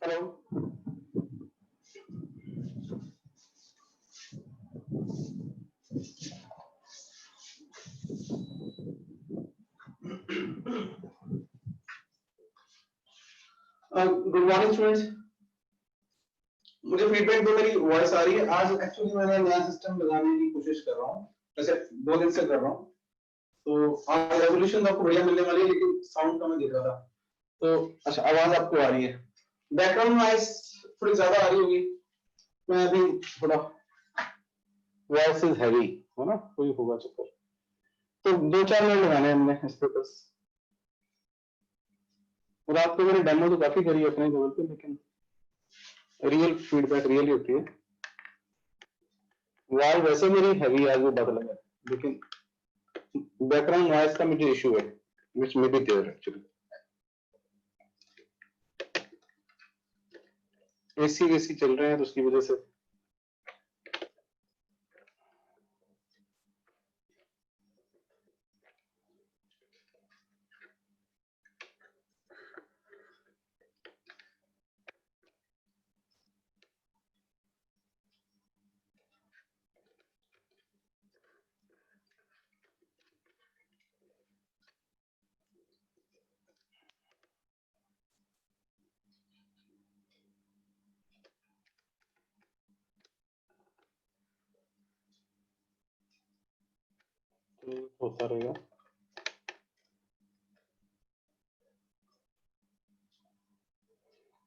Hello good morning students. मुझे feedback दो, मेरी वॉइस आ रही है? आज एक्चुअली मैंने नया सिस्टम लगाने की कोशिश कर रहा हूँ, वैसे 2 दिन से कर रहा हूँ, तो आज रेजोल्यूशन आपको बढ़िया मिलने वाली है, लेकिन साउंड का मैं देख रहा था। तो अच्छा, आवाज आपको आ रही है, बैकग्राउंड नॉइस थोड़ी ज्यादा आ रही होगी। मैं अभी थोड़ा वॉइस इज हैवी है ना, कोई होगा चक्कर, तो 2-4 मिनट लगाने हमने इस पे बस। रात को मैंने डेमो तो काफी करी है अपने लेवल पे, लेकिन रियल फीडबैक रियली होती है। वॉइस वैसे मेरी हैवी आज वो बात लगा, लेकिन बैकग्राउंड नॉइस का मुझे इशू है, which may be there actually. AC चल रहे हैं तो उसकी वजह से। होता रहेगा।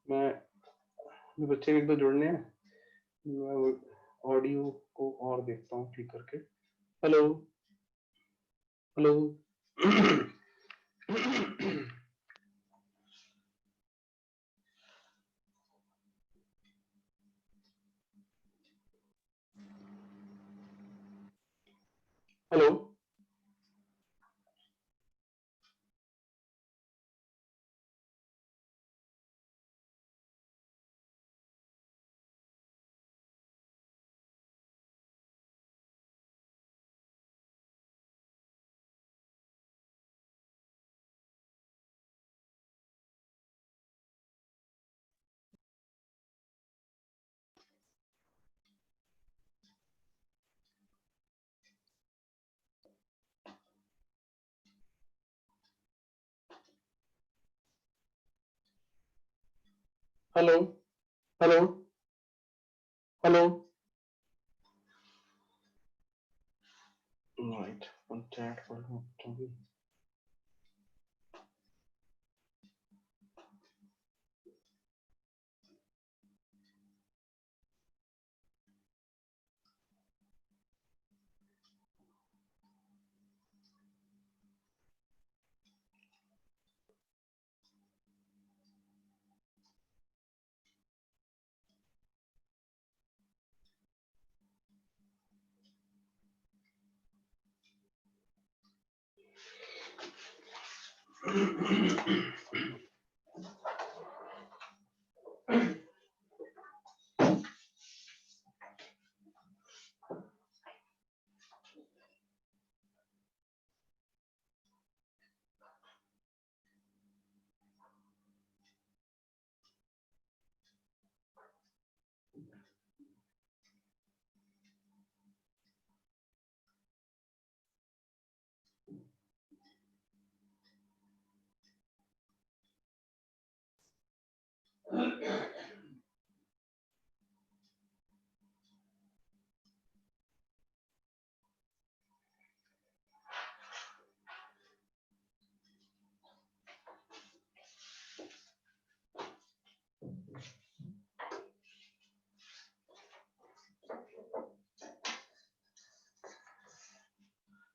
मैं बच्चे एक दो जुड़ने हैं, मैं ऑडियो को और देखता हूँ ठीक करके। Hello hello hello hello hello hello right, chat पढ़ लो तो भी।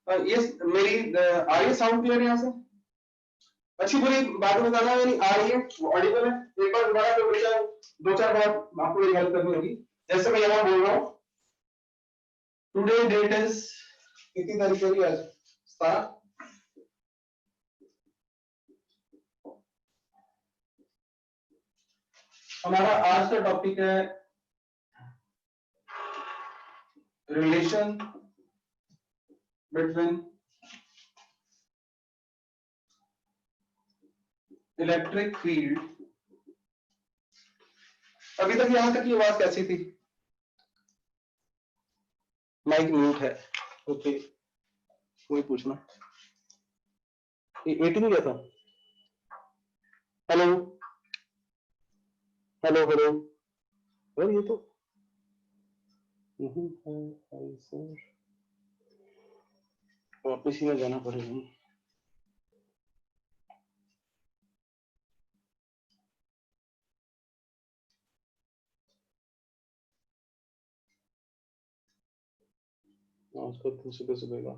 ये मेरी आ रही है साउंड क्लियर यहाँ से? अच्छी बुरी बात बताना, मेरी आ रही है, ऑडिबल है? एक बार दोबारा तो बेटा 2-4 बार आपको मेरी हेल्प करनी होगी। जैसे मैं यहाँ बोल रहा हूँ, टुडे डेट इज कितनी तारीख है आज? 7। हमारा आज का टॉपिक है रिलेशन बिटवीन इलेक्ट्रिक फील्ड अभी तक यहां तक की आवाज कैसी थी? माइक म्यूट है। ओके, कोई पूछना। 18 क्या था? Hello hello hello. यार ये तो नहीं है सर, वापस ही में जाना पड़ेगा। उसका तो सुबह सुबह का।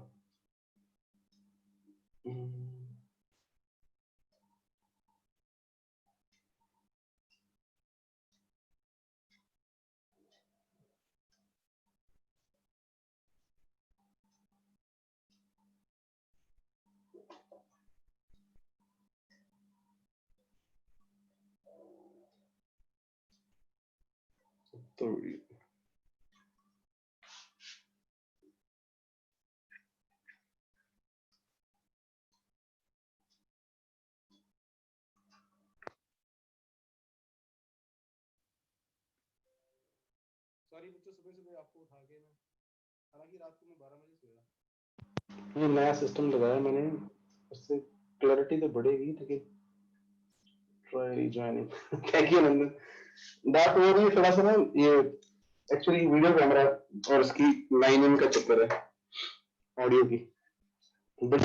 तो सॉरी बच्चों, सुबह सुबह आपको उठा के मैं, हालांकि रात को मैं 12 बजे सोया। ये नया सिस्टम लगाया मैंने, उससे क्लैरिटी तो बढ़ेगी, लेकिन ट्राई ज्वाइनिंग थैंक यू नंदन। बात हो रही है थोड़ा सा ना, ये एक्चुअली वीडियो कैमरा और उसकी लाइन इन का चक्कर है ऑडियो की। Hello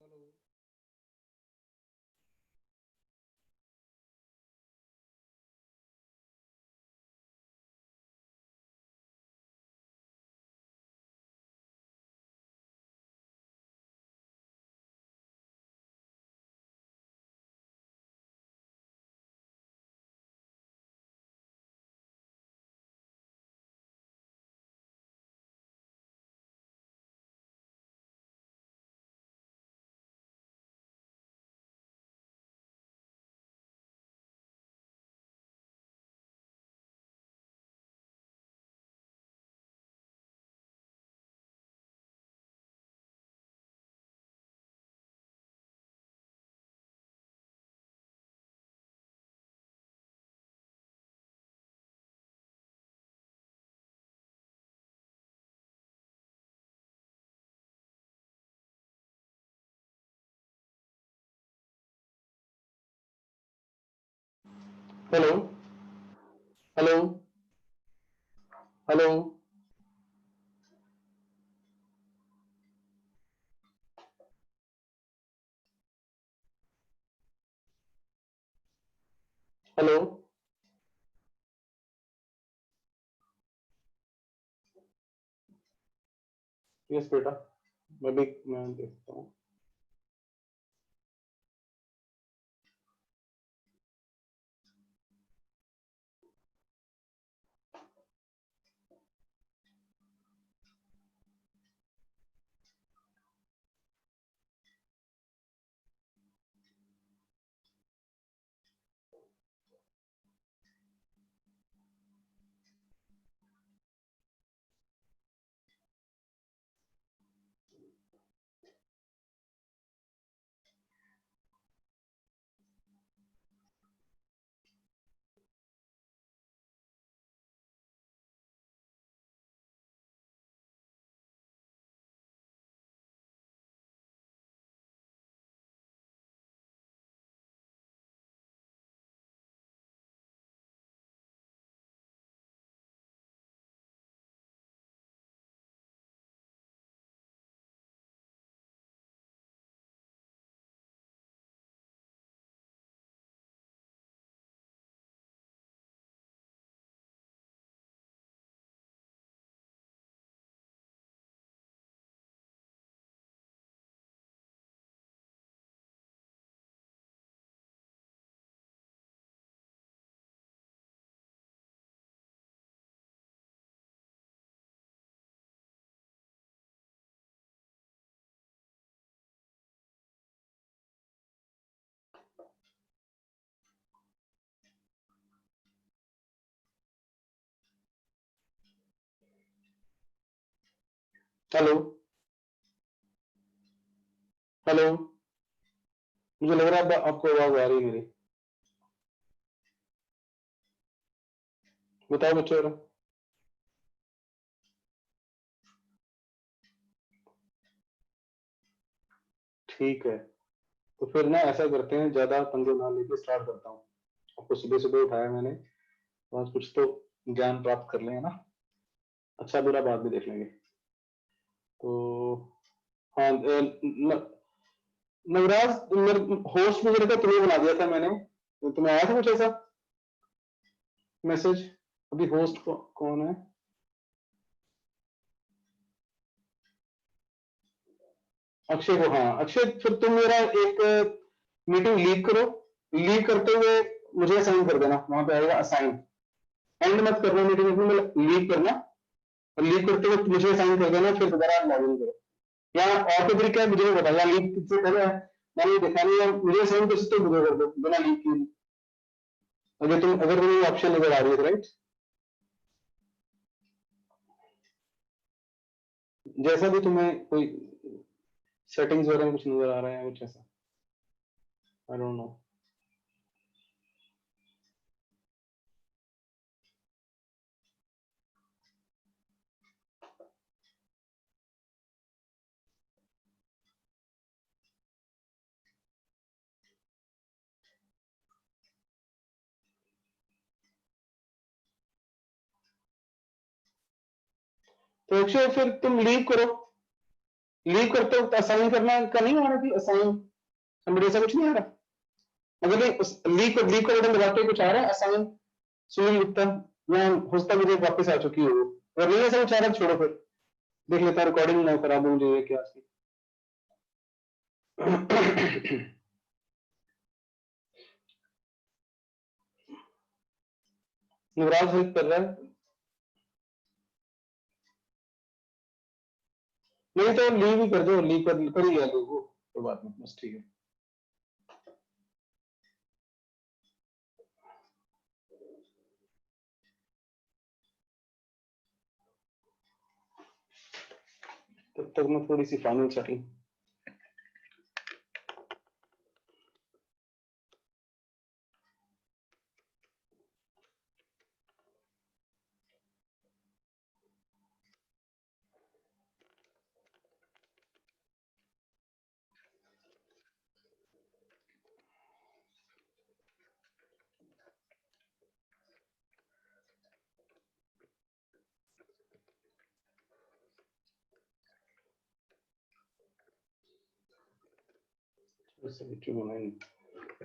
hello. Hello hello hello hello hello. Yes बेटा, मैं देखता हूँ। हेलो हेलो, मुझे लग रहा है आपको आवाज आ रही है मेरी। बताओ बच्चों। ठीक है, तो फिर ना ऐसा करते हैं, ज्यादा पंगे ना लेके स्टार्ट करता हूँ। आपको सुबह सुबह उठाया मैंने, तो आज कुछ तो ज्ञान प्राप्त कर लेंगे ना। अच्छा बुरा बाद में देख लेंगे। तो हाँ, नवराज, होस्ट मुझे लगा तुम्हें बना दिया था मैंने, तो तुम्हें आया था कुछ ऐसा मैसेज? अभी होस्ट कौन है? अक्षय को, हाँ अक्षय, फिर तुम मेरा एक मीटिंग लीव करो। लीव करते हुए मुझे असाइन कर देना, वहां पे आएगा असाइन। एंड मत करना मीटिंग में, लीव करना, और लीव करते हुए मुझे असाइन कर देना, फिर दोबारा लॉग इन करो। यहाँ और कोई तरीका है मुझे नहीं पता, यहाँ लीव किससे कर रहा है मैंने देखा नहीं है। मुझे असाइन कर सकते हो, मुझे कर दो बिना लीव के। अगर तुम्हें ऑप्शन नजर आ रही है, राइट? जैसा भी तुम्हें कोई सेटिंग्स वगैरह में कुछ नजर आ रहा है कुछ ऐसा, आई डोंट नो। तो अक्षय फिर तुम लीव करो। लीव करते वक्त असाइन करना का नहीं आ रहा कि असाइन, समझ ऐसा कुछ नहीं आ रहा? अगर नहीं, लीव का बटन दबाते कुछ आ रहा है असाइन सुनील गुप्ता, या हो सकता है मुझे वापस आ चुकी हो। अगर नहीं ऐसा कुछ आ रहा छोड़ो, फिर देख लेता, रिकॉर्डिंग ना खराब हो मुझे क्या इसकी। युवराज हेल्प कर रहा है। नहीं तो लीव ही कर दो, लीव कर ही लिया लोगों, कोई बात नहीं, बस ठीक है। तब तक मैं थोड़ी सी फाइनल सेटिंग।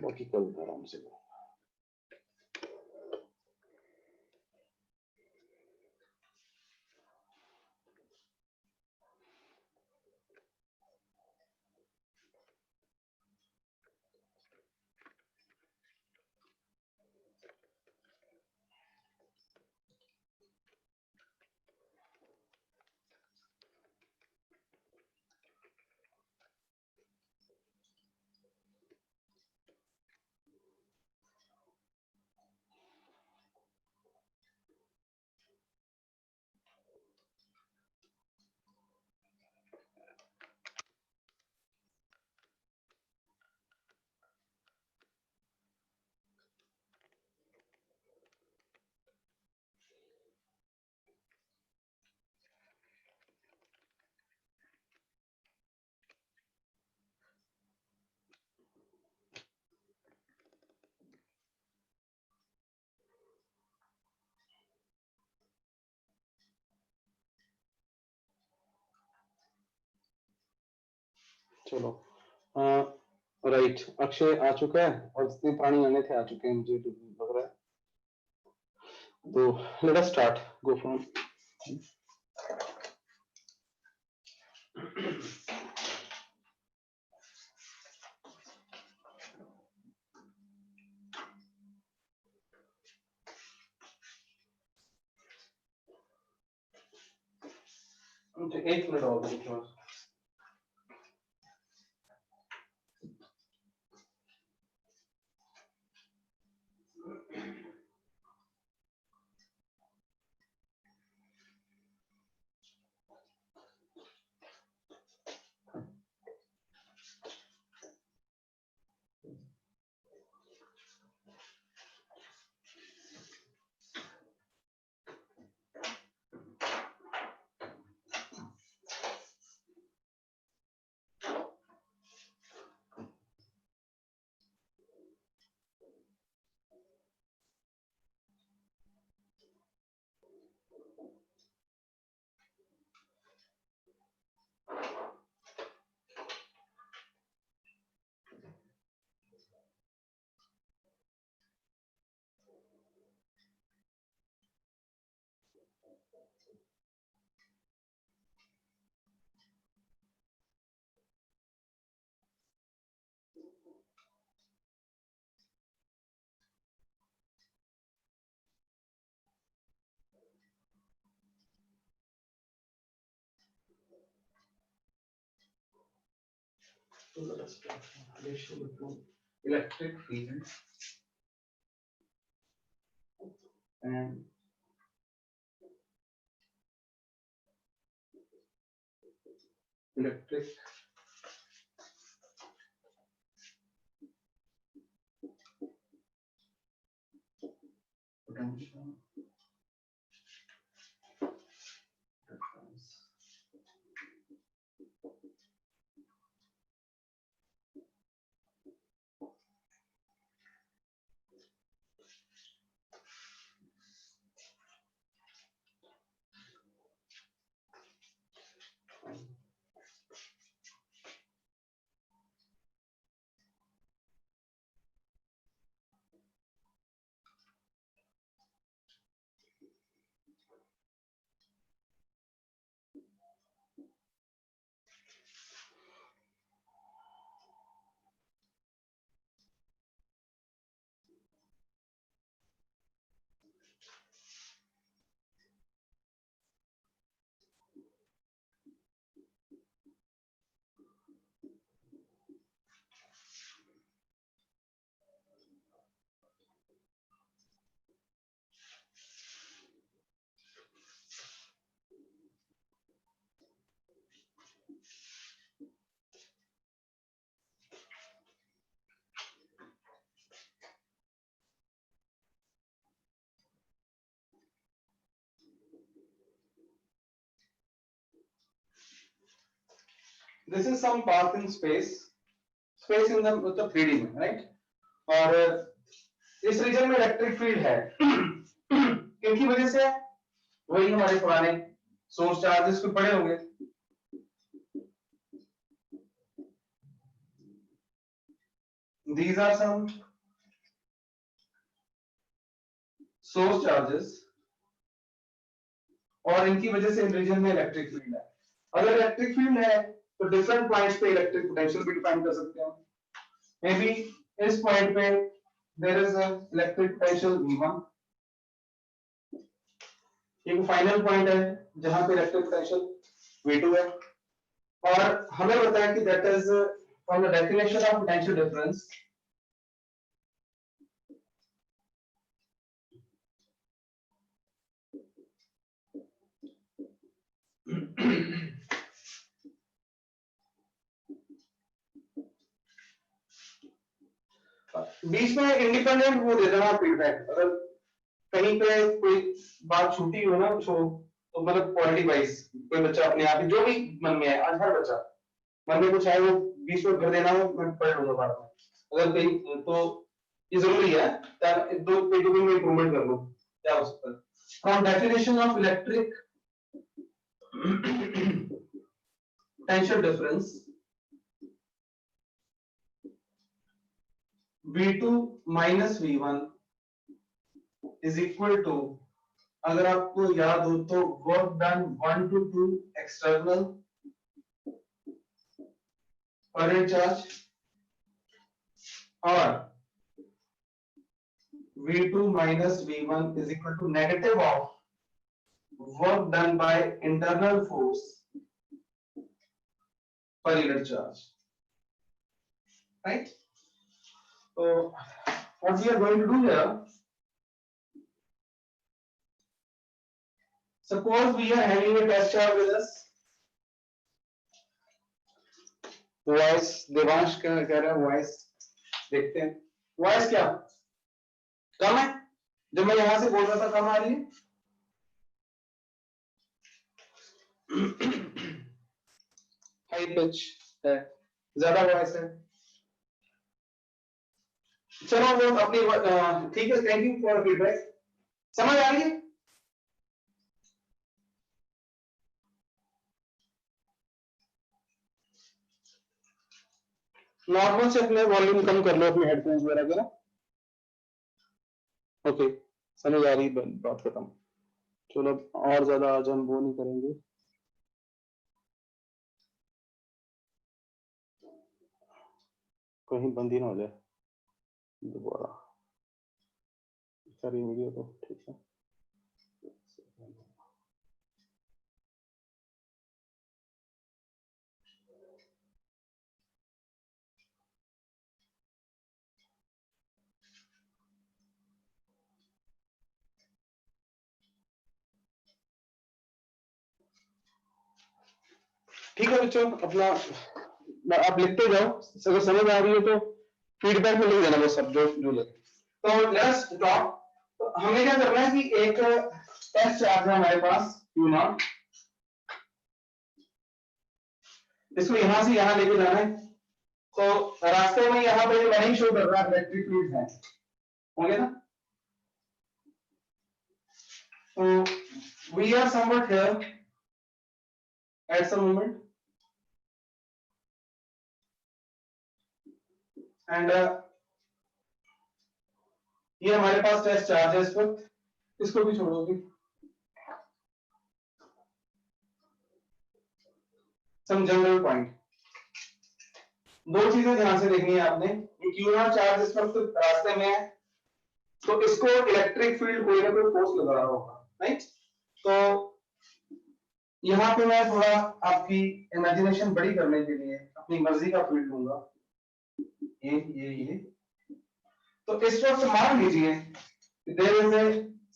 बाकी कल आराम से। चलो, राइट, अक्षय आ चुका है और जितने प्राणी आने थे आ चुके हैं, मुझे तो लग रहा है। तो let us start, go from. एक मिनट और देखो। So let us start relation between electric field and electric potential difference. This is some path in space in the मतलब 3D में, right? और इस रीजन में इलेक्ट्रिक फील्ड है किनकी वजह से? वही हमारे पुराने सोर्स चार्जेस पे पड़े होंगे। These are some source charges और इनकी वजह से इन रीजन में इलेक्ट्रिक फील्ड है। अगर इलेक्ट्रिक फील्ड है तो डिफरेंट पॉइंट्स पे इलेक्ट्रिक पोटेंशियल भी डिफाइन कर सकते हैं। मे बी इस पॉइंट पे there is a electric potential V1, एक फाइनल पॉइंट है जहां पे इलेक्ट्रिक पोटेंशियल V2 है और हमें बताया कि that is from the definition of potential difference बीच में इंडिपेंडेंट वो दे देना फीडबैक। अगर कहीं पे कोई बात छूटी हो ना तो मतलब क्वालिटी वाइज कोई बच्चा अपने आप ही जो भी मन में है, आज हर बच्चा मन में कुछ है वो बीच में भर देना हो, मैं पढ़ लूंगा बाद में। अगर कहीं तो ये जरूरी है ताकि दो पेटों में इंप्रूवमेंट कर लो क्या हो सकता है। From definition of electric potential difference V2 minus V1 is equal to, अगर आपको याद हो तो work done 1 to 2 external current charge और V2 minus V1 is equal to negative of work done by internal force per unit charge, right? So what we are going to do here, suppose we are having a test charge with us, voice Devansh कह रहा है voice देखते हैं। Voice क्या कम है? जब मैं यहां से बोल रहा था कम आ रही है, हाई पिच है, ज्यादा वॉइस है। चलो वो अपनी ठीक है, थैंक यू फॉर फीडबैक। समझ आ रही है? नॉर्मल से अपने वॉल्यूम कम कर लो अपने हेडफोन्स वगैरह का ना। ओके, समझ आ रही बात खत्म। चलो और ज्यादा आज हम वो नहीं करेंगे। कहीं बंद ही ना हो जाए दोबारा सारी वीडियो तो ठीक है। ठीक है बच्चों, अपना आप लिखते जाओ, अगर समझ आ रही है तो फीडबैक में लिख देना वो सब जो लगे। तो लेट्स टॉक। तो हमें क्या करना है कि एक टेस्ट चार्ज है हमारे पास क्यू नॉट, इसको यहां से यहां लेके जाना है। तो रास्ते में यहां पे नहीं शो कर रहा है इलेक्ट्रिक फील्ड है, होंगे ना। तो we are somewhat here at some moment and ये हमारे पास टेस्ट चार्ज है इस वक्त, इसको भी छोड़ोगे। सम जनरल पॉइंट, दो चीजें ध्यान से देखनी है आपने। ये क्यू नॉट चार्ज इस वक्त रास्ते में है, तो इसको इलेक्ट्रिक फील्ड कोई ना कोई फोर्स लगा रहा होगा, राइट। तो यहां पे मैं थोड़ा आपकी इमेजिनेशन बड़ी करने के लिए अपनी मर्जी का फील्ड लूंगा, ये। तो इस वक्त मान लीजिए there is a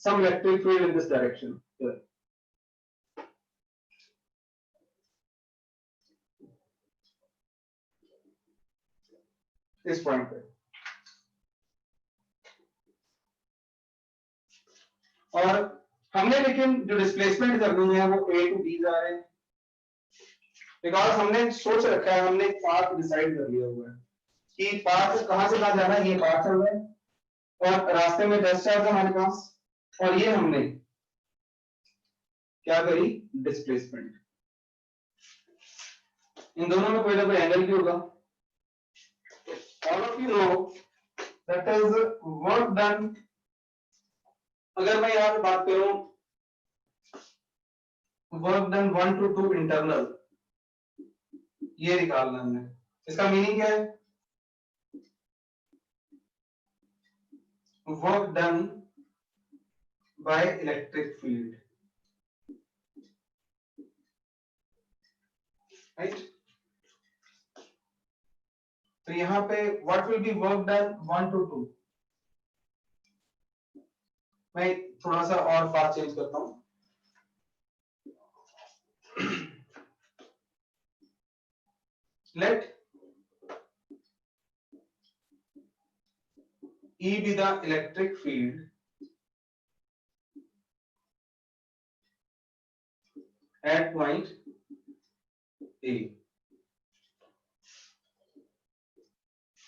some electric field in this direction, इस पॉइंट पे, और हमने लेकिन जो डिस्प्लेसमेंट करनी है वो ए टू बी जा रहे हैं, बिकॉज हमने सोच रखा है, हमने एक पाथ डिसाइड कर लिया हुआ है कि पाथ कहां से कहां जाना है, ये पाथ चल रहा है और रास्ते में टेस्ट चार्ज है हमारे पास, और ये हमने क्या करी, डिस्प्लेसमेंट। इन दोनों में कोई ना कोई एंगल भी होगा। All of you know that is work done. अगर मैं यहां पे बात करूं वर्क डन 1 to 2 इंटरनल, ये निकालना है हमने। इसका मीनिंग क्या है, work done by electric field, right. तो यहां पे what will be work done 1 to 2, मैं थोड़ा सा और पाथ चेंज करता हूं। Let E be the electric field at point A.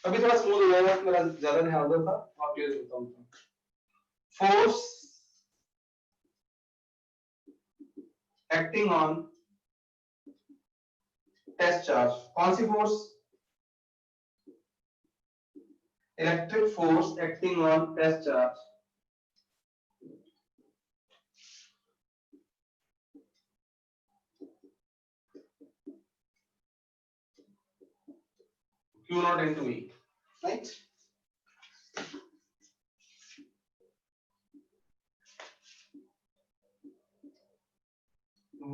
अभी थोड़ा स्मूथ हो जाएगा, मेरा ज्यादा ध्यान दो था और क्लियर होता हूं। Force acting on test charge, कौन सी force, electric force acting on test charge Q naught into E, right?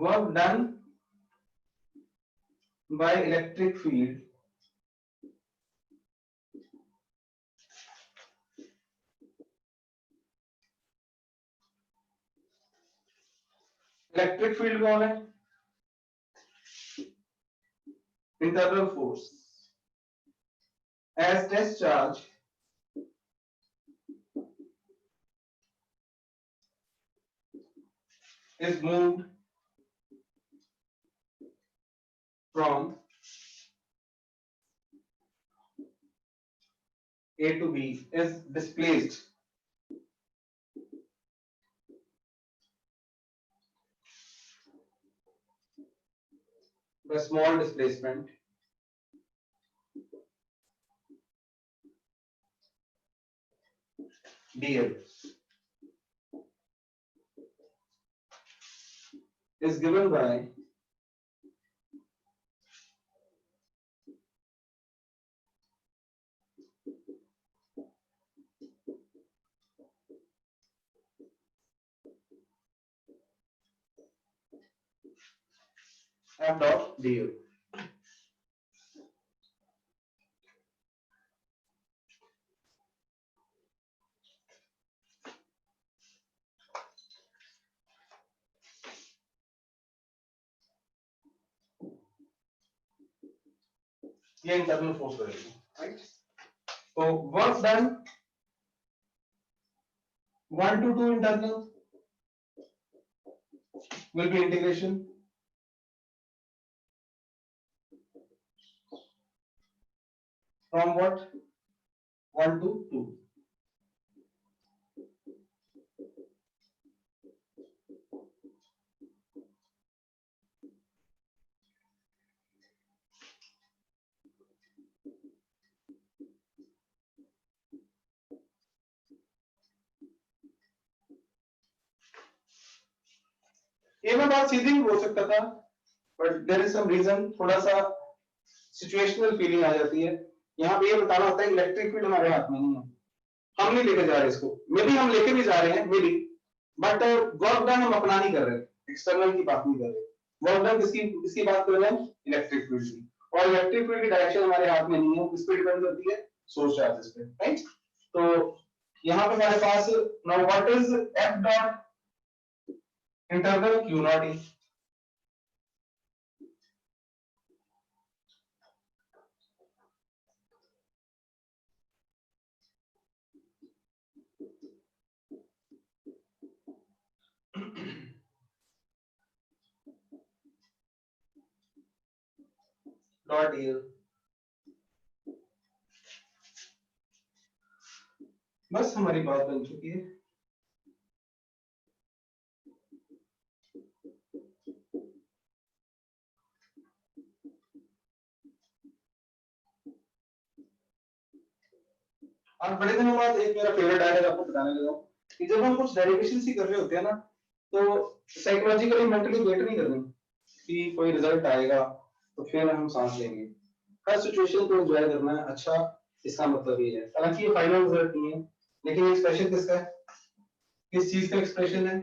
Work done by electric field electric field कौन है, internal force as test charge is moved from A to B is displaced by small displacement dl is given by f dot dl. ये internal force करेगी, right. तो work done 1 to 2 internal will be integration from what 1 to 2. ये मैं बात सीधी भी बोल सकता था, but there is some reason, थोड़ा सा सिचुएशनल फीलिंग आ जाती है। यहाँ पे ये बताना होता है इलेक्ट्रिक फील्ड हमारे हाथ में नहीं है, हम नहीं लेके जा रहे इसको, मे बी हम लेके भी जा रहे हैं may be, but work done हम अपना नहीं कर रहे, एक्सटर्नल की बात नहीं कर रहे। वर्क डन किसकी किसकी बात कर रहे हैं, इलेक्ट्रिक फील्ड की, और इलेक्ट्रिक फील्ड की डायरेक्शन हमारे हाथ में नहीं है, किस पे डिपेंड करती है, सोर्स चार्जेस पे, राइट। तो यहाँ पे हमारे पास now what is F dot internal Q naught E, dot E, बस हमारी बात बन चुकी है। आज बड़े दिनों बाद एक मेरा फेवरेट डायलॉग आपको बताने लगा हूं कि जब हम कुछ डेरिवेशन ही कर रहे होते हैं ना, तो साइकोलॉजिकली मेंटली वेट नहीं करनी कि कोई रिजल्ट आएगा तो फिर हम सांस लेंगे, हर सिचुएशन को एंजॉय करना है। अच्छा, इसका मतलब ये है, हालांकि ये फाइनल रिजल्ट नहीं है, लेकिन एक्सप्रेशन किसका है, किस चीज का एक्सप्रेशन है,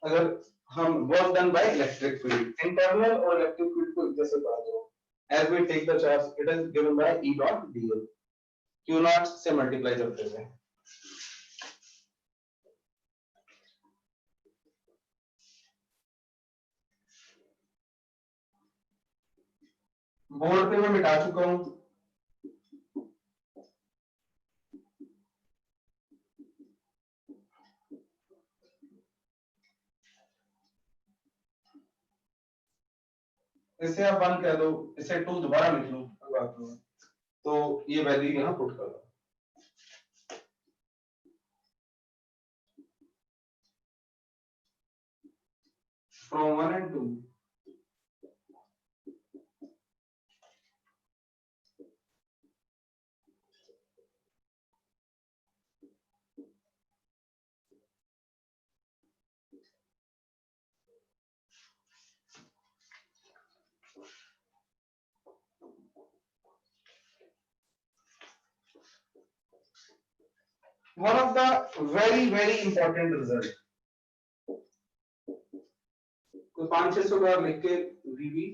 अगर हम work done by electric field, internal और इलेक्ट्रिक फील्ड को जैसे बात हो, as we take the charge it is given by E dot DL, Q nought से मल्टीप्लाई करते हुए। बोर्ड पे मैं मिटा चुका हूं, इसे आप 1 कह दो, इसे 2 दोबारा लिख लो, कोई बात नहीं, तो ये वैल्यू यहां पुट कर दो। From 1 and 2, one of the very important result, तो 500-600 बार लिख के वीवी,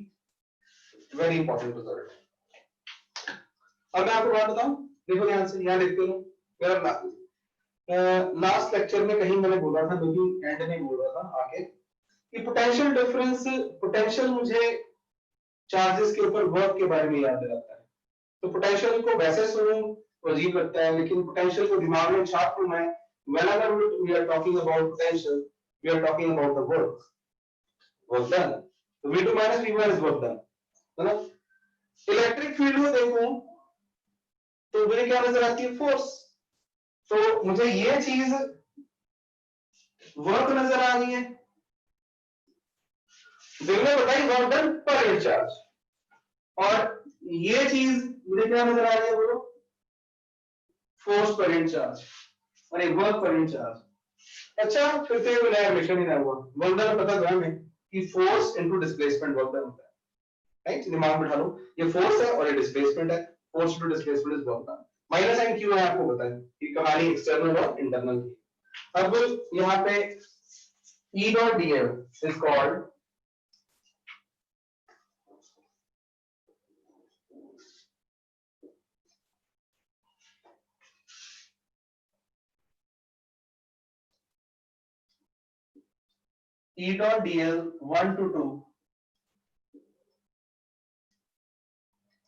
वेरी इंपॉर्टेंट रिजल्ट। अब मैं आपको बात बताऊं, देखो ध्यान से, यहां देखते हो मेरा लास्ट लेक्चर में कहीं मैंने बोला था, लेकिन एंड में बोल रहा था आगे कि पोटेंशियल डिफरेंस, पोटेंशियल मुझे चार्जेस के ऊपर वर्क के बारे में याद दिलाता है। तो पोटेंशियल को वैसे सुनूं तो अजीब लगता है, लेकिन पोटेंशियल को दिमाग में छाप लूं मैं, whenever we are talking about potential, we are talking about the work done, तो v2 minus v1 is work done, है ना। इलेक्ट्रिक फील्ड में देखूं तो मुझे क्या नजर आती है, फोर्स, तो मुझे ये चीज वर्क नजर आ रही है, दिल ने बताई work done per unit charge, और ये चीज मुझे क्या नजर आ रही है, बोलो, फोर्स पर यूनिट चार्ज और एक वर्क पर यूनिट चार्ज। अच्छा, फिर से कोई नया रिलेशन ही ना हुआ, वर्क डन पता था हमें कि force into displacement work done होता है, राइट, दिमाग में बिठा लो, ये फोर्स है और ये डिस्प्लेसमेंट है, force into displacement is work done. Minus sign क्यों है आपको पता है, ये कहानी एक्सटर्नल और इंटरनल की। अब यहाँ पे E dot dl is called E dot dl 1 to 2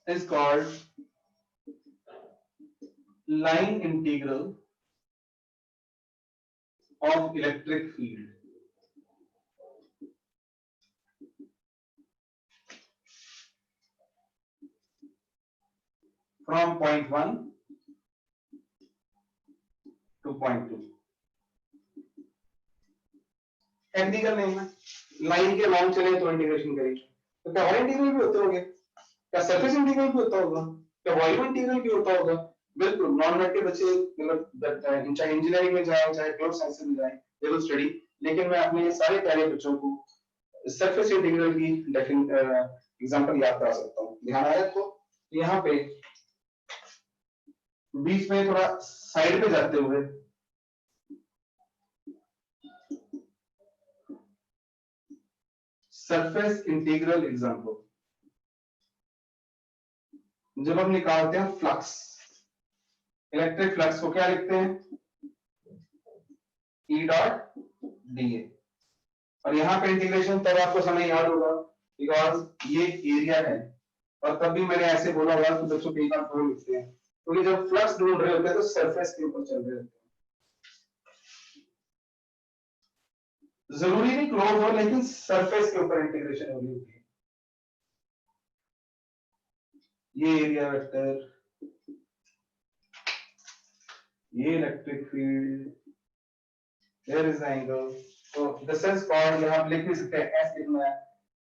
is called line integral of electric field. From point 1 to point 2. Technical name है, लाइन के लॉन्ग चले तो इंटीग्रेशन करेंगे, तो क्या और इंटीग्रल भी होते होंगे, क्या सरफेस इंटीग्रल भी होता होगा, क्या वॉल्यूम इंटीग्रल भी होता होगा? बिल्कुल, नॉन मैथ के बच्चे मतलब चाहे इंजीनियरिंग में जाए चाहे प्योर साइंस में जाए, दे विल स्टडी, लेकिन मैं अपने सारे प्यारे बच्चों को सरफेस इंटीग्रल की एग्जांपल याद करा सकता हूँ। ध्यान आया आपको? यहाँ पे बीच में थोड़ा साइड पे जाते हुए सरफेस इंटीग्रल एग्जांपल, जब हम निकालते हैं फ्लक्स, इलेक्ट्रिक फ्लक्स को क्या लिखते हैं? E डॉट dA, और यहां पे इंटीग्रेशन तब आपको समय याद होगा बिकॉज ये एरिया है, और तब भी मैंने ऐसे बोला होगा कि बच्चों कई बार फ्लो लिखते हैं, क्योंकि जब फ्लक्स ढूंढ रहे होते हैं तो सरफेस के ऊपर चल रहे होते हैं, जरूरी नहीं क्लोज हो, लेकिन सरफेस के ऊपर इंटीग्रेशन हो रही होती है। ये एरिया वेक्टर, ये electric field, here is the angle, so this is called, यहाँ आप लिख भी सकते हैं S लिखना है,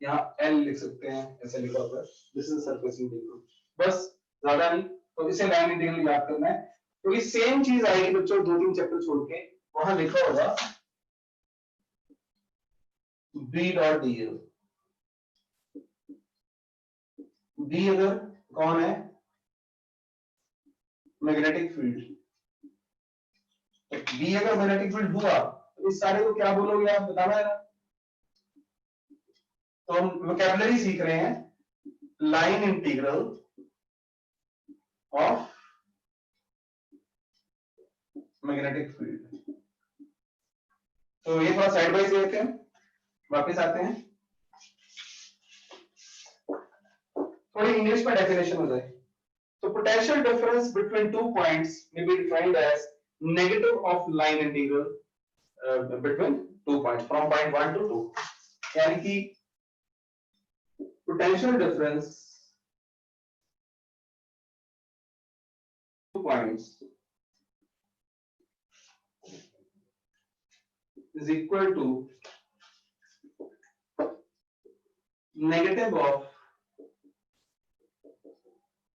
यहाँ L लिख सकते हैं, ऐसे लिखा होगा, this is surface integral, बस ज्यादा नहीं, तो इसे लाइन इंटीग्रल याद करना है, क्योंकि तो सेम चीज आएगी बच्चों 2-3 चैप्टर छोड़ के, वहां लिखा होगा B डॉट dl, B अगर कौन है? मैग्नेटिक फील्ड, B अगर मैग्नेटिक फील्ड हुआ तो इस सारे को क्या बोलोगे आप, बताना है ना? तो हम वोकैबुलरी सीख रहे हैं, line integral of magnetic field. तो ये थोड़ा साइड बाय देखते हैं, वापस आते हैं, थोड़ी इंग्लिश में डेफिनेशन हो जाए। तो potential difference between two points may be defined as negative of line integral between 2 points from point 1 to 2, यानी कि पोटेंशियल डिफरेंस 2 points is equal to negative of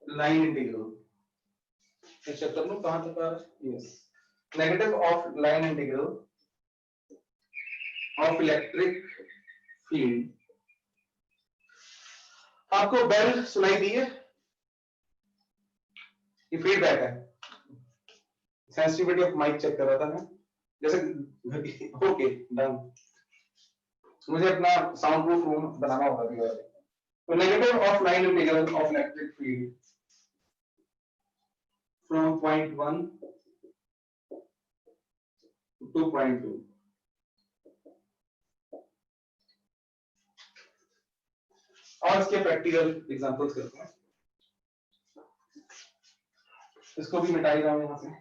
line integral, check कर लो कहां तक आ रहा है, yes, negative of line integral of electric field. आपको बेल सुनाई दी है? ये फीडबैक है, सेंसिटिविटी ऑफ माइक चेक कर रहा था मैं, जैसे ओके डन, मुझे अपना साउंड प्रूफ रूम बनाना होगा भी। तो negative of line integral of electric field from point 1 to point 2, और इसके प्रैक्टिकल एग्जांपल्स करते हैं, इसको भी मिटा ही रहा हूं यहां से।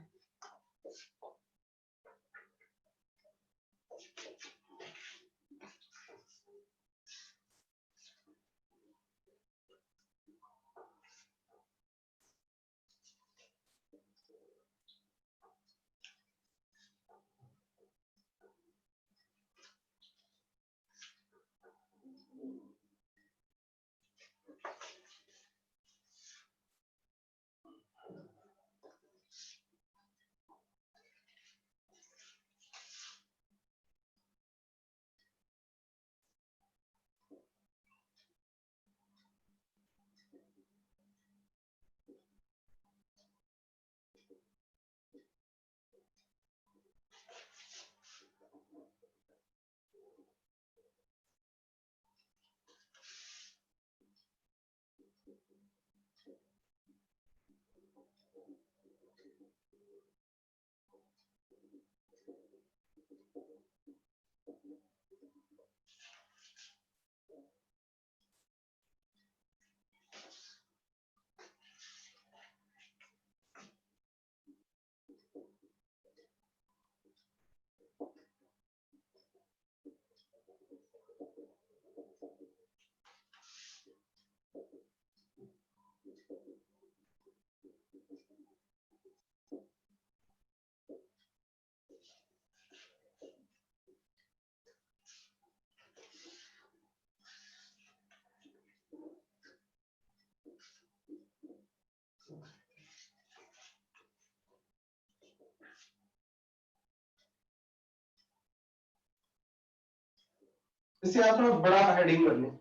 इससे आप थोड़ा बड़ा हेडिंग कर लें,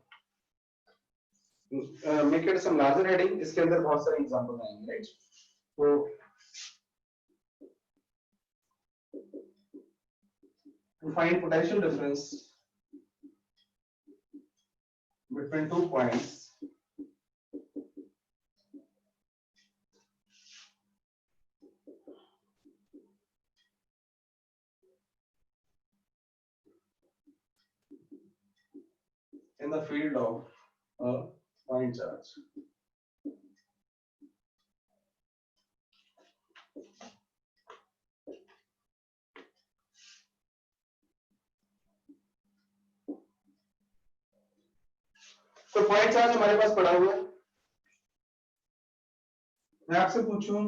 make it some larger heading, इसके अंदर बहुत सारे एग्जांपल आएंगे, राइट? तो to find potential difference between 2 points, in the field of a point charge. तो पॉइंट चार्ज हमारे पास पड़ा हुआ है, मैं आपसे पूछूं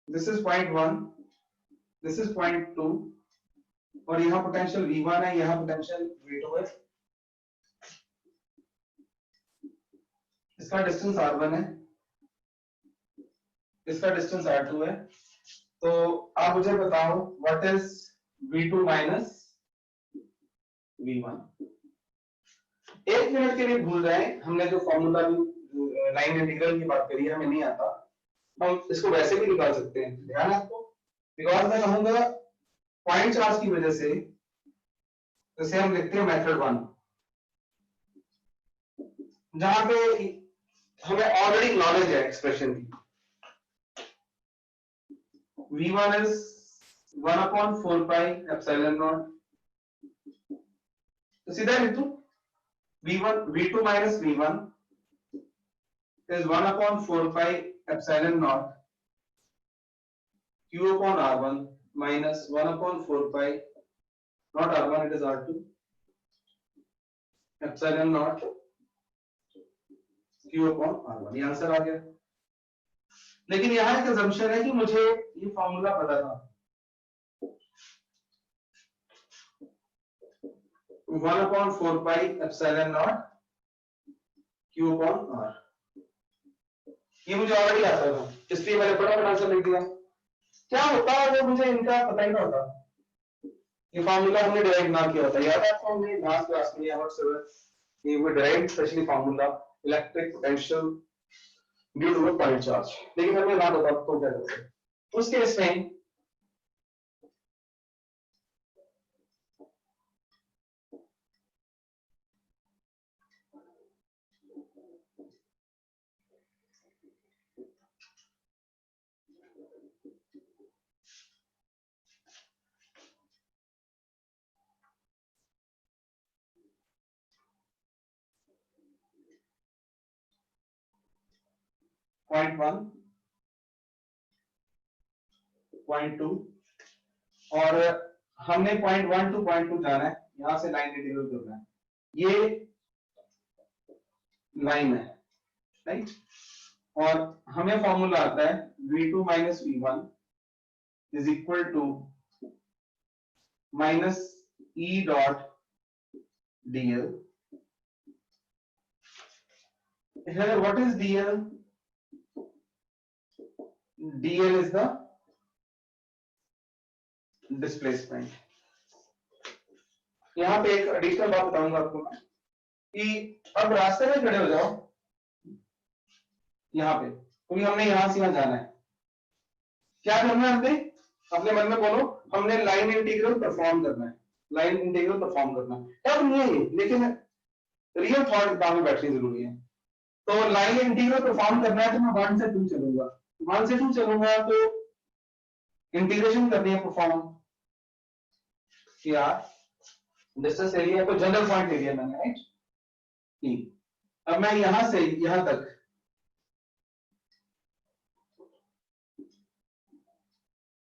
this is point 1, this is point 2 और यहां पोटेंशियल V1 है, यहां पोटेंशियल V2 है, इसका डिस्टेंस R1 है, इसका डिस्टेंस R2 है, तो आप मुझे बताओ what is V2 minus V1। एक मिनट के लिए भूल जाए, हमने जो फॉर्मूला लाइन इंटीग्रल की बात करी है हमें नहीं आता, हम इसको वैसे भी निकाल सकते हैं, ध्यान है आपको। बिकॉज मैं कहूंगा पॉइंट चार्ज की वजह से, जैसे हम लिखते हैं मेथड 1, जहां पे हमें ऑलरेडी नॉलेज है एक्सप्रेशन की, V1 is 1/4 pi epsilon naught, तो सीधा लिख दूं V2 minus V1 is 1/4 pi epsilon naught Q upon R1 minus 1/4 pi, not R1 it is R2, epsilon naught Q upon R1, ये आंसर आ गया। लेकिन यहां एक assumption है कि मुझे ये फॉर्मूला पता था, 1/4 pi epsilon naught Q upon R, ये मुझे ऑलरेडी आता था, इसलिए मैंने बड़ा आंसर लिख दिया। क्या होता है वो मुझे इनका पता ही ना होता, ये फॉर्मूला हमने डिराइव ना किया होता, याद है आपको हमने लास्ट क्लास में या व्हाटएवर ये वो derive specially formula electric potential due to a point charge, लेकिन हमें ना होता तो क्या करते, उस केस में पॉइंट 1 पॉइंट 2 और हमने पॉइंट 1 टू पॉइंट 2 जाना है, यहां से लाइन इंटीग्रल करना है, ये लाइन है, राइट? और हमें फॉर्मूला आता है V2 minus V1 is equal to minus E dot dl. Here what is dl? dl is the displacement. यहां पे एक एडिशनल बात बताऊंगा आपको मैं कि अब रास्ते में खड़े हो जाओ यहां पे, क्योंकि हमने यहां से यहां जाना है, क्या करना है हमने, अपने मन में बोलो, हमने लाइन इंटीग्रल परफॉर्म करना है, लाइन इंटीग्रल परफॉर्म करना है। अब नहीं है लेकिन रियल थॉट दिमाग में बैठनी जरूरी है। तो लाइन इंटीग्रल परफॉर्म करना है तो मैं 1 से 2 चलूंगा, 1 से 2 चलूंगा तो इंटीग्रेशन करनी है परफॉर्म किया, डिस्टेंस एरिया को जनरल पॉइंट एरिया मैंने, राइट? अब मैं यहां से यहां तक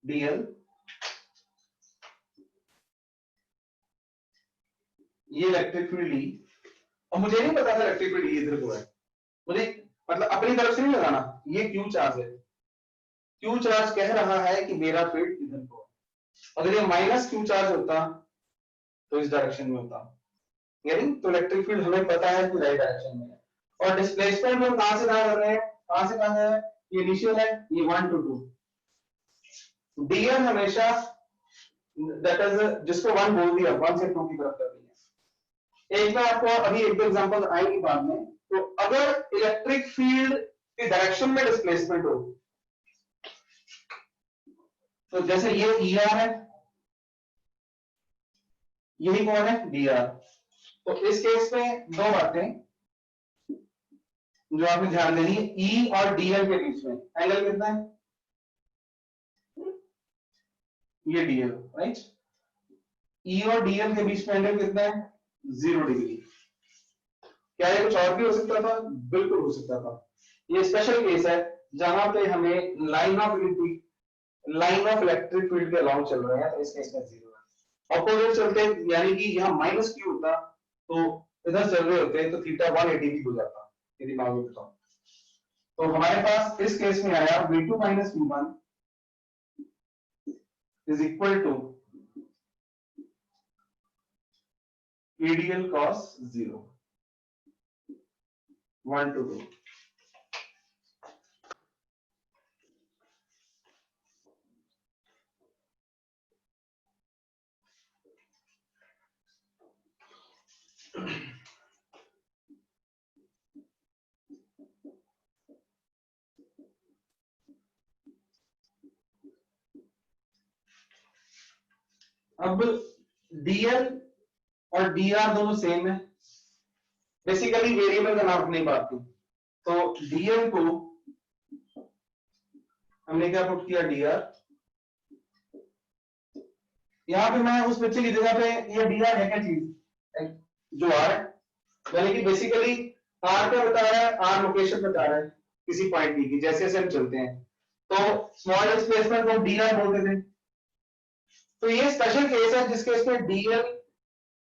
dl, ये इलेक्ट्रिक फील्ड E, और मुझे नहीं पता था इलेक्ट्रिक फील्ड E इधर को है, मुझे मतलब अपनी तरफ से नहीं लगाना, ये क्यू चार्ज है, क्यू चार्ज कह रहा है कि मेरा फील्ड इधर को, अगर ये माइनस क्यू चार्ज होता तो इस डायरेक्शन में होता, यानी तो इलेक्ट्रिक फील्ड हमें पता है कि राइट डायरेक्शन में है। और डिस्प्लेसमेंट हम कहां से कहां कर रहे हैं, कहां से कहां है, ये इनिशियल है, ये 1 to 2, dl हमेशा दैट इज जिसको 1 बोल दिया 1 से 2 की तरफ कर दिया, एक मैं आपको अभी एक दो एग्जांपल आएंगी बाद में। तो अगर इलेक्ट्रिक फील्ड के डायरेक्शन में डिस्प्लेसमेंट हो, तो जैसे ये ER है, यही कौन है DR। तो इस केस में दो बातें जो आपने ध्यान देनी है, E और DL के बीच में एंगल कितना है, ये DL, राइट। E और DL के बीच में एंगल कितना है, 0 डिग्री। क्या ये कुछ और भी हो सकता था, बिल्कुल हो सकता था। ये स्पेशल केस है जहां पे हमें लाइन ऑफ इलेक्ट्रिक फील्ड के अलाउंग चल रहे हैं, तो इस केस में 0 है। ऑपोजिट चलते यानी कि यहाँ -Q होता, तो इधर चल रहे होते तो थीटा 180 भी हो जाता, यदि मान लो बताऊं। तो हमारे पास इस केस में आया V2 - V1 is equal to ADL cos 0, 1 to 2। अब DL और DR दोनों सेम है, बेसिकली वेरिएबल का नाम नहीं बात थी। तो DL को हमने क्या पुट किया, DR। यहां पे मैं उस बच्चे की जगह पे ये DR है क्या चीज, जो R है, यानी कि बेसिकली R क्या बता रहा है, R लोकेशन बता रहा है किसी पॉइंट की, जैसे जैसे हम चलते हैं। तो स्मॉल डिस्प्लेसमेंट को DR बोलते थे। तो ये स्पेशल केस है जिस केस में DL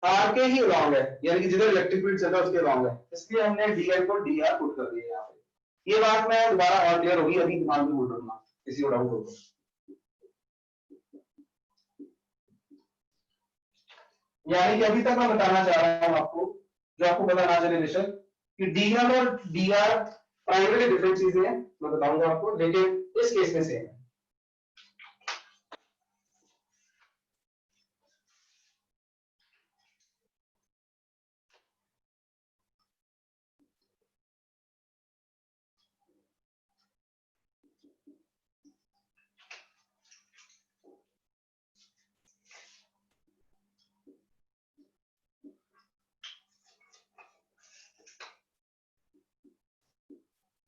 R के ही अलोंग है, यानी कि जिधर इलेक्ट्रिक फील्ड चल रहा है उसके अलोंग है, इसलिए हमने DL को DR पुट कर दिया यहाँ पे। ये बात मैं दोबारा और क्लियर होगी, अभी दिमाग में बोल रहा हूँ, किसी को डाउट होगा। यानी कि अभी तक मैं बताना चाह रहा हूं आपको, जो आपको पता ना चले बेशक, कि DL और DR प्राइमरी डिफरेंट चीजें हैं, मैं बताऊंगा आपको, लेकिन इस केस में सेम है।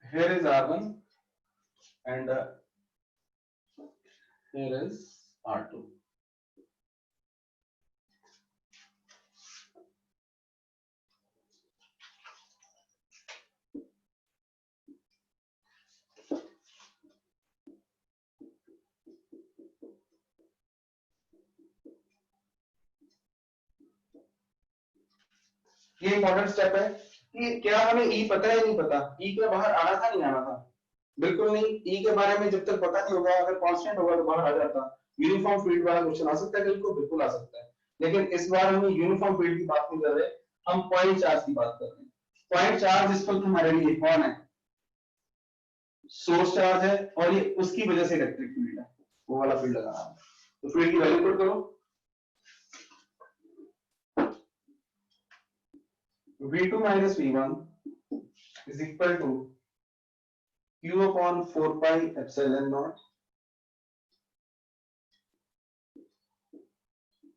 Here is R1 and here is R2. ये इंपॉर्टेंट स्टेप है कि क्या हमें E पता है या नहीं पता, E के बाहर आना था नहीं आना था, बिल्कुल नहीं। E के बारे में जब तक पता नहीं होगा, अगर कांस्टेंट होगा तो बाहर आ जाता। यूनिफॉर्म फील्ड वाला क्वेश्चन आ सकता है, बिल्कुल आ सकता है, लेकिन इस बार हम यूनिफॉर्म फील्ड की बात नहीं कर रहे, हम पॉइंट चार्ज की बात कर रहे हैं। पॉइंट चार्ज इस वक्त हमारे लिए कौन है, सोर्स चार्ज है, और ये उसकी वजह से इलेक्ट्रिक फील्ड है, वो वाला फील्ड लगाना है। तो फील्ड की वैल्यू पुट करो, V2 - V1 is equal to Q upon 4 pi epsilon naught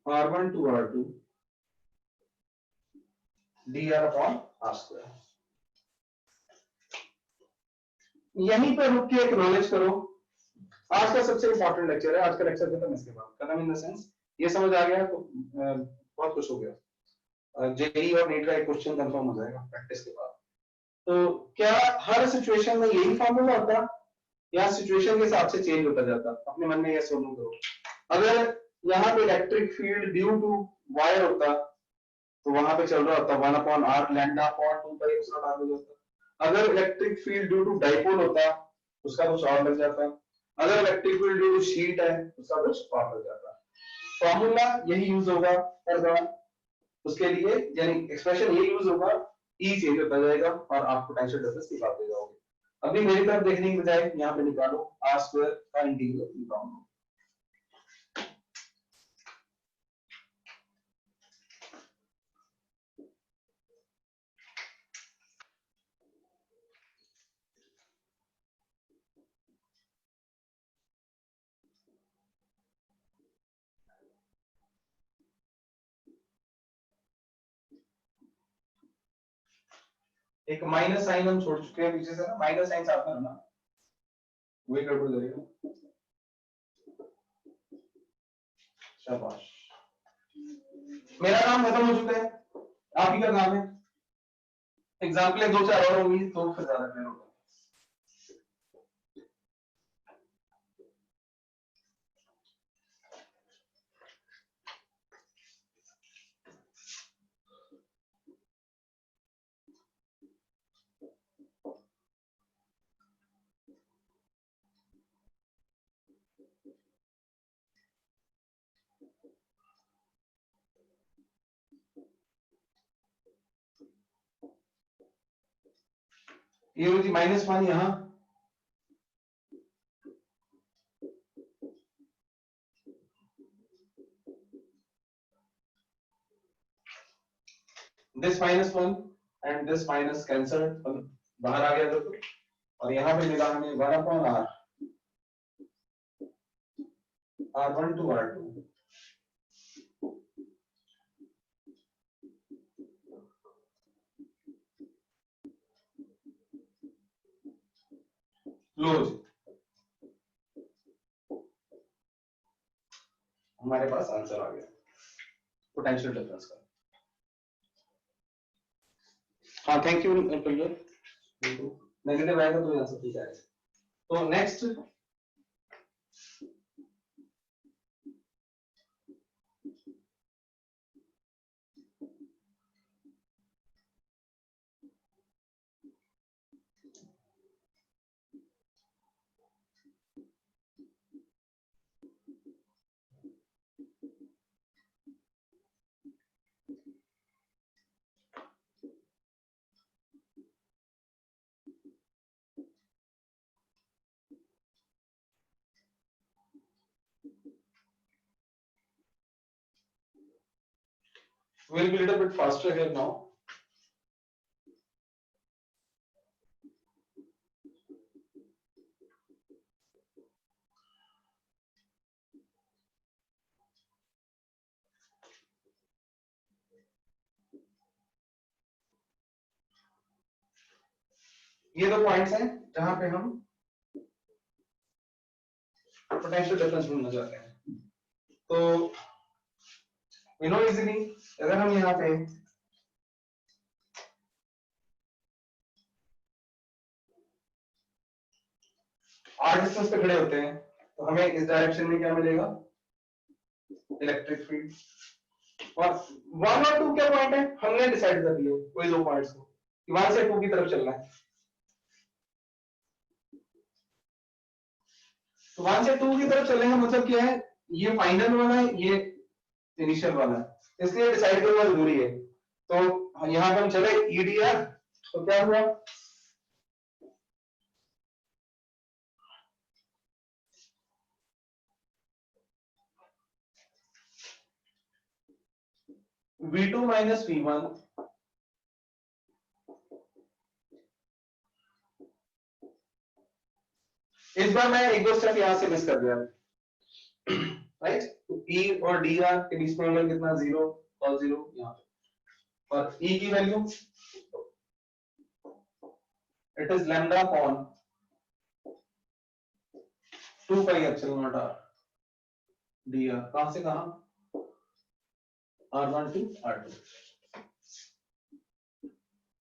R1 to R2 dr upon R square। यहीं पर रुक के एक्नॉलेज करो, आज का सबसे इंपॉर्टेंट लेक्चर है, आज का लेक्चर खत्म, इसके बाद खत्म इन द सेंस ये समझ आ गया तो बहुत कुछ हो गया। जेई और नीट का एक क्वेश्चन कंफर्म हो जाएगा प्रैक्टिस के बाद। तो क्या हर सिचुएशन में यही फॉर्मूला होता, या सिचुएशन के हिसाब से चेंज होता जाता, अपने मन में यह सोचो करो। अगर यहाँ पे electric field due to wire होता, तो वहां पे चल रहा होता 1 upon r lambda upon 2 pi epsilon r हो जाता। अगर electric field due to dipole होता, उसका कुछ और लग जाता। अगर electric field due to sheet है, उसका कुछ और लग जाता। फॉर्मूला यही यूज होगा हर बार उसके लिए, यानी एक्सप्रेशन यही यूज होगा, ई चेंज होता जाएगा और आप पोटेंशियल डिफरेंस निकालते जाओगे। अभी मेरी तरफ देखने की बजाय यहाँ पे निकालो r स्क्वायर का इंटीग्रल निकालो। एक माइनस साइन हम छोड़ चुके हैं पीछे से ना, माइनस साइन साथ में रहना, वही गड़बड़ करेगा। शाबाश, मेरा काम खत्म हो चुका है, आप ही का काम है। एग्जाम्पल दो चार और होंगी तो फिर ज्यादा क्लियर होगा। ये होगी -1 यहां, this -1 and this minus cancel, बाहर आ गया तो, और यहां पे मिला हमें 1/r, r1 to r2, close, हमारे पास आंसर आ गया पोटेंशियल डिफरेंस का। हाँ थैंक यू भैया, नेगेटिव आएगा तो आंसर ठीक आएगा। तो next we'll be a little bit faster here now. ये दो पॉइंट्स हैं जहां पे हम पोटेंशियल डिफरेंस ढूंढना चाहते हैं। तो यू नो इजीली, अगर हम यहाँ पे r डिस्टेंस पे खड़े होते हैं तो हमें इस डायरेक्शन में क्या मिलेगा, इलेक्ट्रिक फील्ड। और 1 और 2 क्या पॉइंट है, हमने डिसाइड कर दिया कोई दो पॉइंट्स को, 1 से 2 की तरफ चलना है। तो 1 से 2 की तरफ चलने का मतलब क्या है, ये फाइनल वाला है, ये इनिशियल वाला है, इसलिए डिसाइड करना जरूरी है। तो यहाँ पे हम चले EDR, तो क्या हुआ, V2 माइनस V1 इस बार मैं एक दो स्टेप यहां से मिस कर दिया, राइट। तो E और DR के बीच में एंगल कितना, 0 और 0 यहाँ पे, और E की value it is lambda upon 2 pi epsilon not r dr, कहां से कहां, r1 to r2,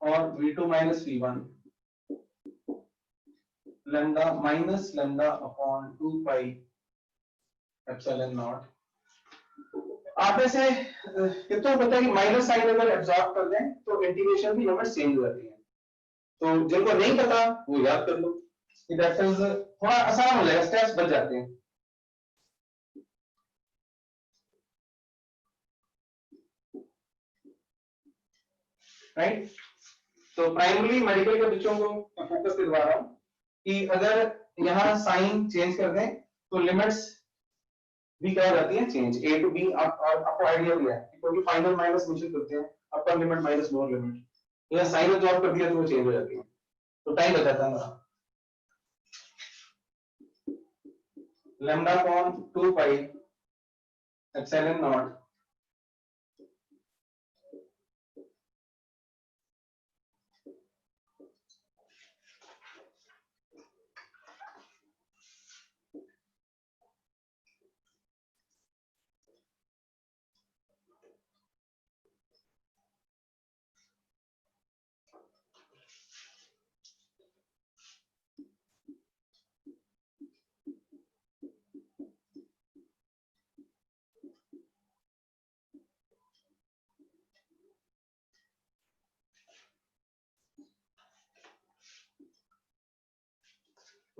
और V2 minus V1 lambda minus lambda upon 2 pi epsilon not. आप में से कितना पता है कि माइनस साइन अगर एब्जॉर्ब कर दें तो इंटीग्रेशन की लिमिट चेंज हो जाती है। तो जिनको नहीं पता वो याद कर लो, दैट इज थोड़ा आसान हो जाएगा, स्टेप्स बच जाते हैं। राइट, तो प्राइमरी मेडिकल के बच्चों को फोकस दिलवा रहा हूं कि अगर यहाँ साइन चेंज कर दें तो लिमिट्स भी क्या हो जाती है चेंज, ए टू बी। आपको आइडिया भी है क्योंकि फाइनल माइनस मेंशन करते हैं, upper limit minus lower limit, या साइन एब्जॉर्ब कर दिया तो वो चेंज हो जाती है, तो टाइम बच जाता है हमारा। Lambda upon 2 pi epsilon not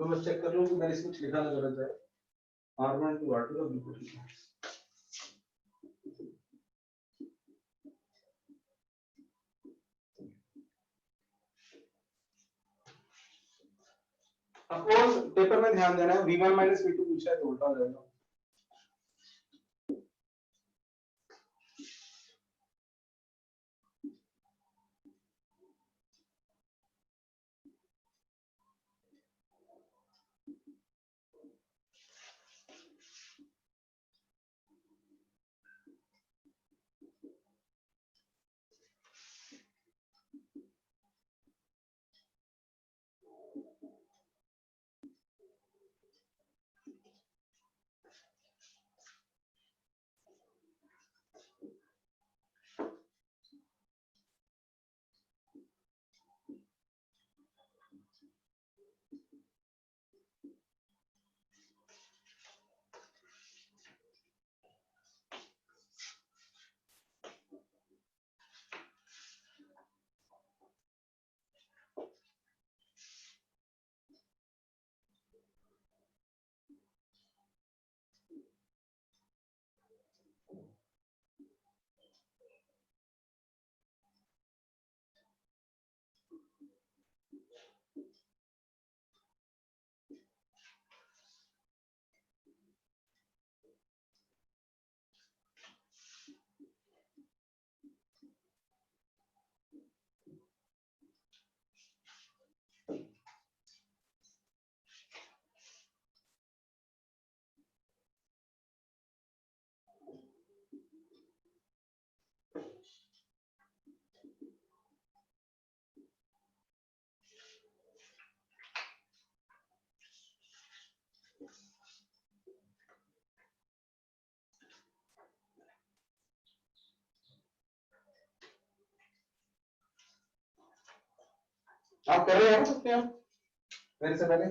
तो मैं चेक कर लूं कि मैंने इसमें लिखा ना गलत है। R1 to R2 का बिल्कुल ठीक है। अफकोर्स पेपर में ध्यान देना है, V1 माइनस V2 पूछा है तो उल्टा हो जाएगा। आप कर रहे हो सकते हैं मेरे से पहले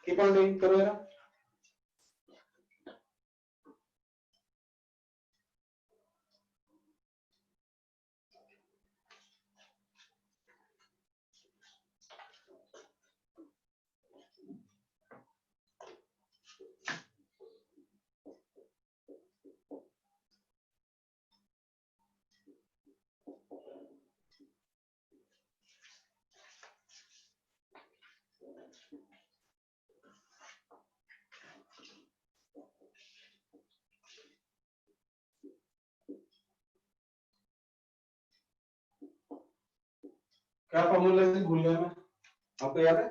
कीप ऑन डूइंग, करो जरा। क्या फॉर्मूला से भूल गया मैं, आपको याद है?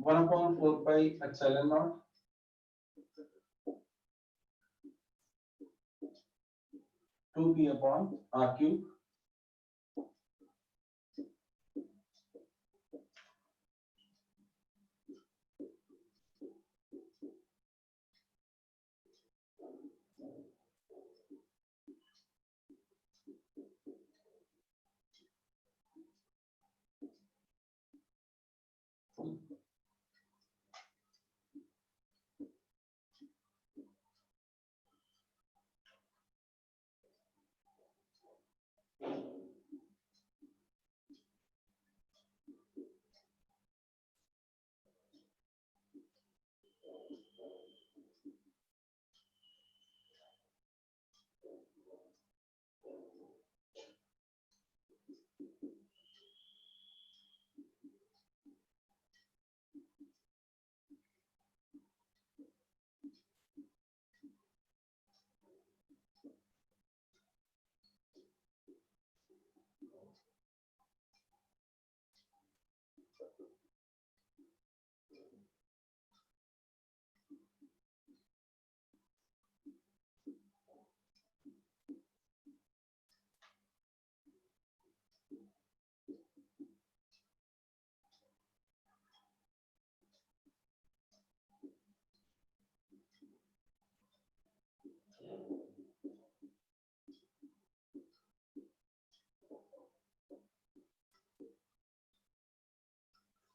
1/4 pi epsilon not 2p upon r cube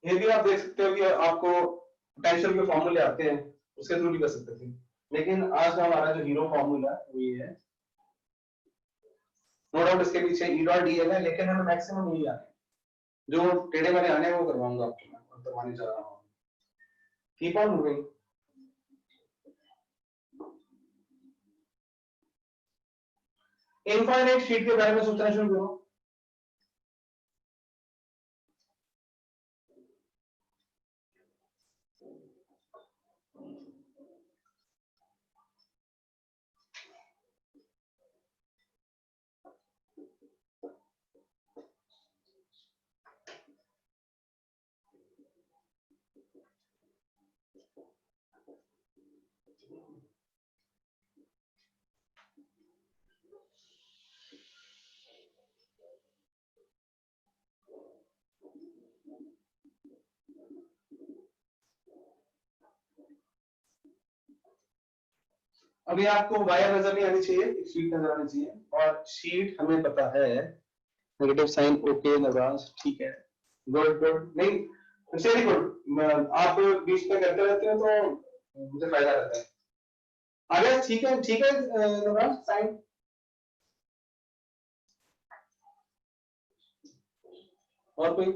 ये भी आप देख सकते हो कि आपको पोटेंशियल के फॉर्मूले आते हैं, उसके थ्रू भी कर सकते थे, लेकिन आज का हमारा जो हीरो फॉर्मूला है वो ये है। नो डाउट इसके पीछे ई डॉट डी है, लेकिन हमें मैक्सिमम यही आता है। जो टेढ़े मेढ़े आने हैं वो करवाऊंगा आपको मैं, और करवाने जा रहा हूँ। Keep on moving. Infinite sheet के बारे में सोचना शुरू करो। अभी आपको वायर नजर नहीं आनी चाहिए, एक शीट नजर आनी चाहिए, और शीट हमें पता है नेगेटिव साइन। ओके नवाज, ठीक है, गुड गुड, नहीं वेरी गुड। आप बीच में करते रहते हो तो मुझे फायदा रहता है। आगे ठीक है नवाज, साइन। और कोई?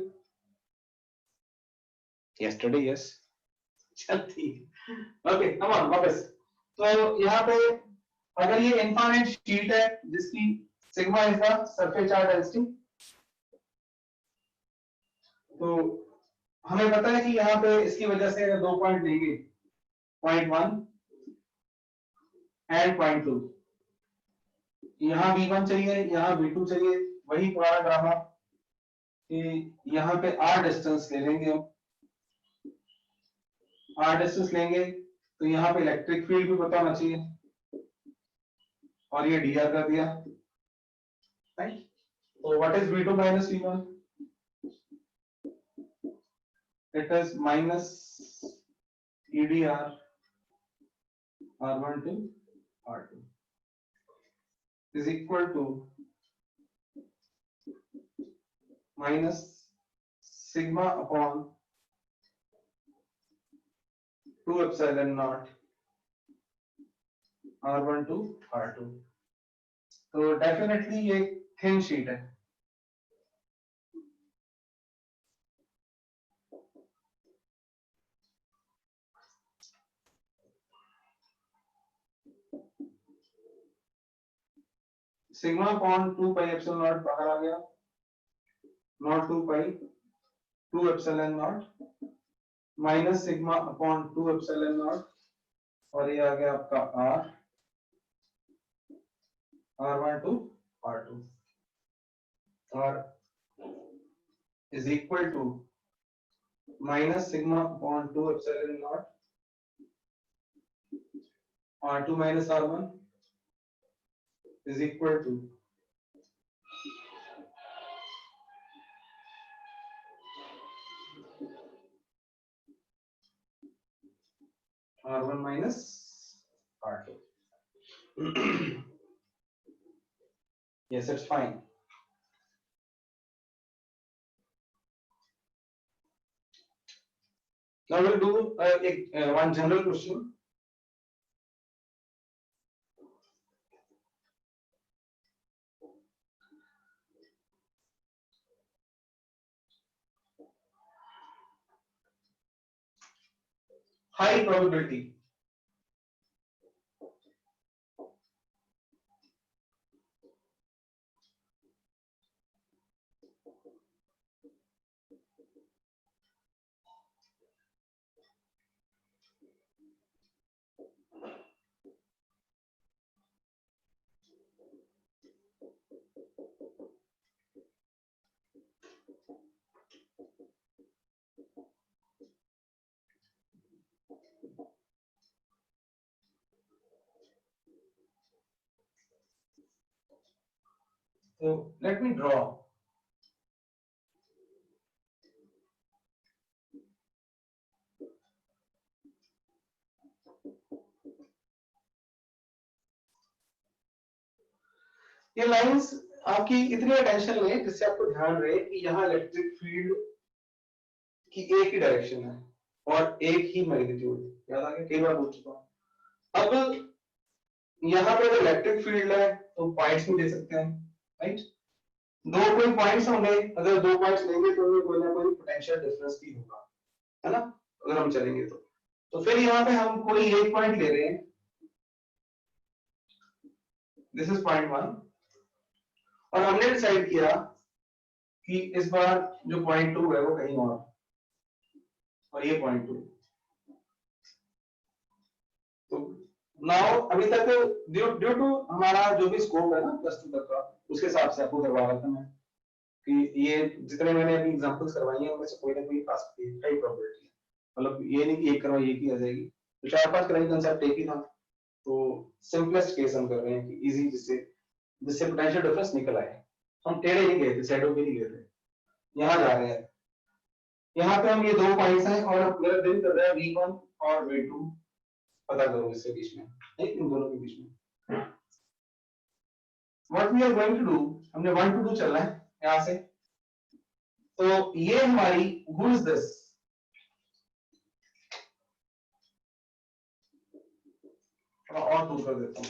यस्टरडे, यस, चल ठीक। ओके कम ऑन वापस। तो यहाँ पे अगर ये इनफाइनाइट शीट है जिसकी sigma is the surface charge density, तो हमें पता है कि यहाँ पे इसकी वजह से अगर 2 पॉइंट लेंगे, 0.1 एंड 0.2, यहाँ V1 चाहिए, यहाँ V2 चाहिए, वही पुराना ड्रामा कि यहाँ पे R डिस्टेंस ले लेंगे हम। R डिस्टेंस लेंगे तो यहाँ पे इलेक्ट्रिक फील्ड भी पता होना चाहिए, और ये dr कर दिया, राइट। तो what is V2 minus V1? It is minus EdR R1 to R2 is equal to minus sigma upon 2 epsilon naught R1 to R2। तो डेफिनेटली ये थिन शीट है। Sigma upon 2 pi epsilon not बाहर आ गया, not 2 pi 2 epsilon not minus sigma upon 2 epsilon not, और ये आ गया आपका R1 to R2, और is equal to minus sigma upon 2 epsilon naught R2 minus R1 is equal to R1 minus R2। Yes, it's fine. Now we'll do one general question. High probability So let me draw. ये lines आपकी इतनी attention लें जिससे आपको ध्यान रहे कि यहाँ इलेक्ट्रिक फील्ड की एक ही डायरेक्शन है और एक ही मैग्नीट्यूड। याद आ गया, कई बार बोल चुका हूं। अब यहाँ पे अगर इलेक्ट्रिक फील्ड है तो पॉइंट्स भी दे सकते हैं, राइट। दो कोई पॉइंट्स होंगे, अगर दो पॉइंट्स लेंगे तो उनमें कोई ना कोई पोटेंशियल डिफरेंस भी होगा, है ना, अगर हम चलेंगे तो फिर यहाँ पे हम कोई एक पॉइंट ले रहे हैं, दिस इज पॉइंट वन, और हमने डिसाइड किया कि इस बार जो पॉइंट टू है वो कहीं और ये पॉइंट टू, तो नाउ अभी तक ड्यू टू हमारा जो भी स्कोप है ना प्लस टू तक का, उसके हिसाब से आपको करवा रहा था मैं कि ये जितने मैंने अभी एग्जांपल्स करवाई हैं उनमें से कोई ना कोई पास सकती है, हाई प्रोबेबिलिटी है, मतलब ये नहीं कि एक करवाई एक ही आ जाएगी, तो चार पांच कराई कंसेप्ट एक ही था, तो सिंपलेस्ट केस हम कर रहे हैं कि इजी, जिससे जिससे पोटेंशियल डिफरेंस निकल आए, हम टेढ़े नहीं गए थे, शैडो भी नहीं गए थे, यहाँ जा रहे हैं, यहाँ पे हम ये दो पॉइंट्स हैं और मेरा दिल कर रहा है V1 और V2 पता करो इसके बीच में, नहीं इन दोनों के बीच में what we are going to do, हमने 1 to 2 चलना है यहाँ से, तो ये हमारी हु इज दिस, थोड़ा और दूर कर देता हूँ,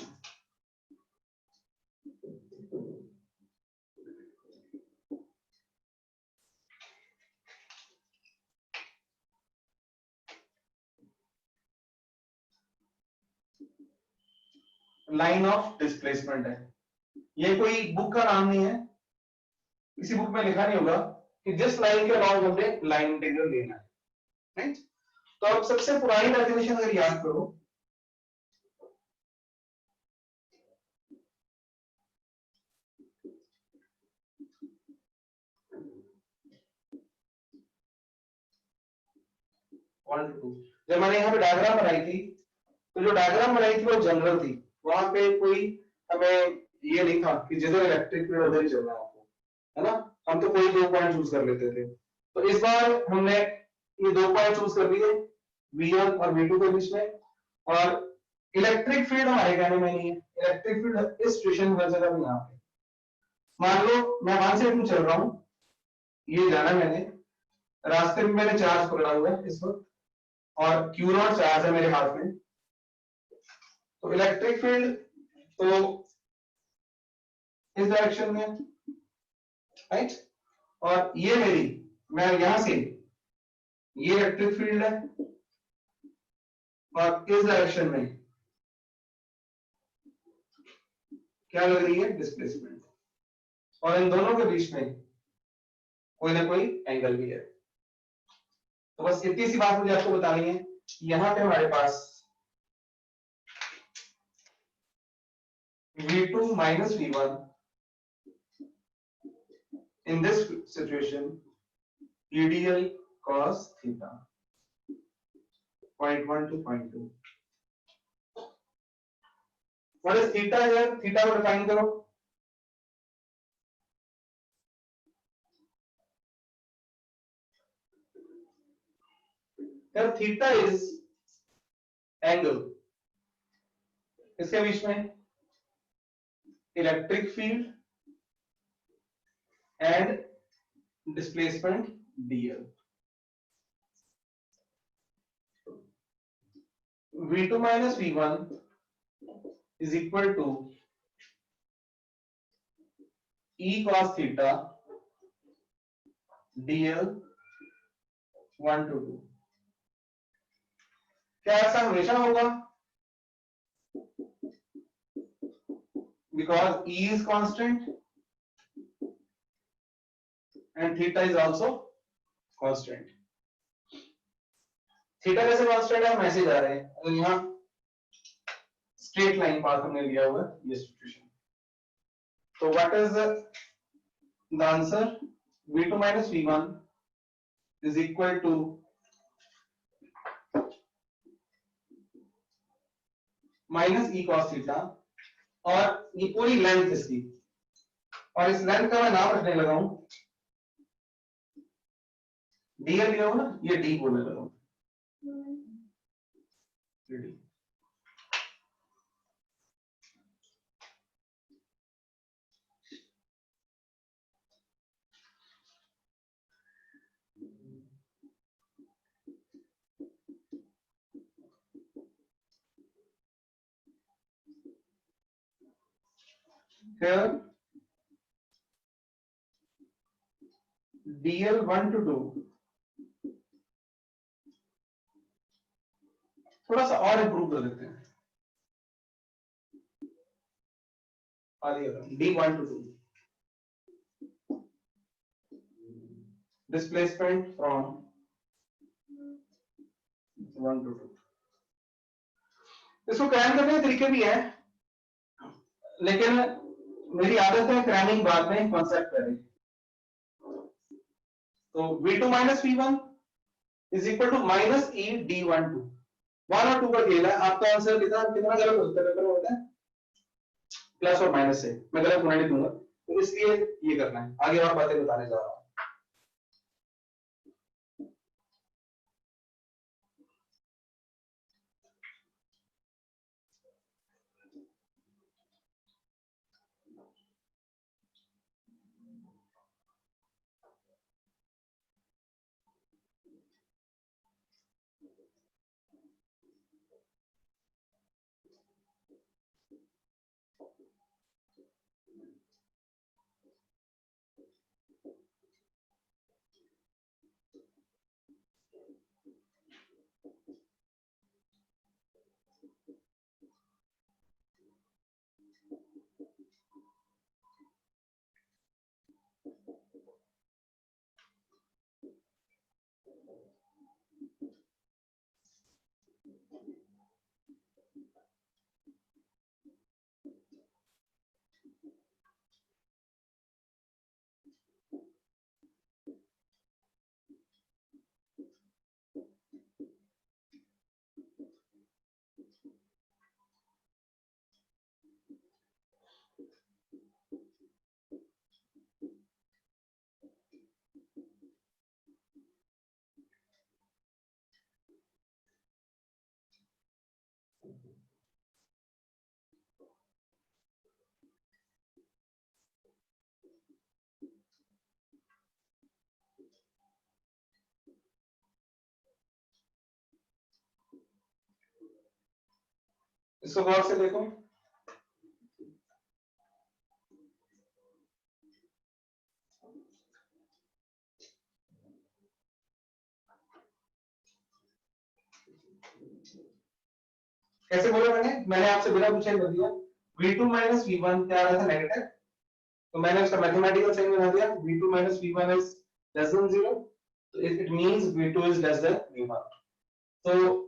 लाइन ऑफ डिस्प्लेसमेंट है, ये कोई बुक का नाम नहीं है, किसी बुक में लिखा नहीं होगा कि जिस लाइन के अलाउ हमने लाइन इंटीग्रल लेना है, राइट, तो आप सबसे पुरानी डेफिनेशन अगर याद करो, जब मैंने यहाँ पे डायग्राम बनाई थी, तो जो डायग्राम बनाई थी वो जनरल थी, वहां पे कोई हमें ये नहीं था कि जिधर इलेक्ट्रिक फील्ड उधर ही चलना है आपको, है ना, हम तो कोई दो पॉइंट चूज कर लेते थे, तो इस बार हमने ये दो पॉइंट चूज कर लिए V1 और V2 के बीच में, और इलेक्ट्रिक फील्ड हमारे कहने में नहीं है, इलेक्ट्रिक फील्ड इस सिचुएशन में हर जगह भी यहाँ पे, मान लो मैं 1 से 2 चल रहा हूँ, ये जाना मैंने, रास्ते में मैंने चार्ज पकड़ा हुआ है इस वक्त, और Q नॉट चार्ज है मेरे हाथ में, तो इलेक्ट्रिक फील्ड तो इस डायरेक्शन में, राइट, और ये मेरी, मैं यहां से, ये इलेक्ट्रिक फील्ड है और इस डायरेक्शन में क्या लग रही है, डिस्प्लेसमेंट, और इन दोनों के बीच में कोई ना कोई एंगल भी है, तो बस इतनी सी बात मुझे आपको बतानी है, यहां पे हमारे पास V2 minus V1 in this situation EDL cos theta, point 1 to point 2, what is theta here, theta को डिफाइन करो, यार थीटा इज एंगल, इसके बीच में electric field and displacement dl, V2 minus V1 is equal to E cos theta dl 1 to 2, क्या ऐसा हमेशा होगा, because E is constant and theta is also constant, theta कैसे कांस्टेंट है, हम ऐसे जा रहे हैं, अगर यहाँ स्ट्रेट लाइन पाथ हमने लिया हुआ है ये सिचुएशन, तो what is the answer, V2 minus V1 is equal to minus E cos theta, और ये पूरी लेंथ इसकी, और इस लेंथ का मैं नाम रखने लगा हूं dl लिया हूं ना, ये d बोलने लगा हूं, here DL1 to 2 थोड़ा सा और इंप्रूव कर देते हैं, D1 to 2 displacement from 1 to 2। इसको क्रैम करने के तरीके भी हैं, लेकिन मेरी आदत है क्रैमिंग बाद में, कॉन्सेप्ट पहले। तो V2 minus V1 is equal to minus E D1 2। 1 और 2 का खेल है, आपका आंसर कितना गलत होता है प्लस और माइनस से, मैं गलत होने नहीं दूंगा, तो इसलिए ये करना है, आगे और बातें बताने जा रहा हूं। इसको गौर से देखो, कैसे बोला मैंने आपसे बिना पूछे कर दिया। V2 minus V1 क्या आ रहा था, नेगेटिव, तो मैंने उसका मैथमेटिकल साइन बना दिया, V2 minus V1 is less than 0, तो it means V2 is less than V1। तो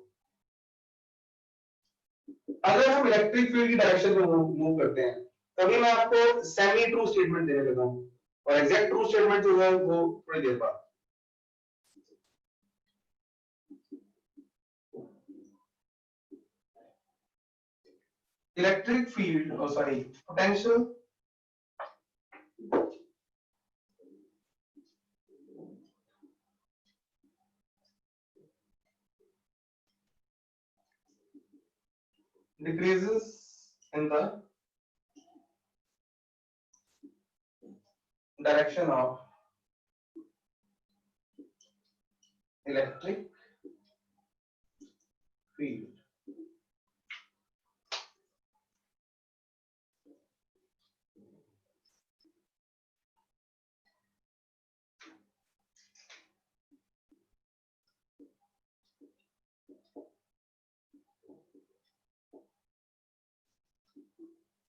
अगर हम इलेक्ट्रिक फील्ड की डायरेक्शन में मूव करते हैं, तभी मैं आपको सेमी ट्रू स्टेटमेंट देने लगा हूं, और एग्जैक्ट ट्रू स्टेटमेंट जो है वो थोड़ी देर बाद। इलेक्ट्रिक फील्ड, और sorry potential decreases in the direction of electric field।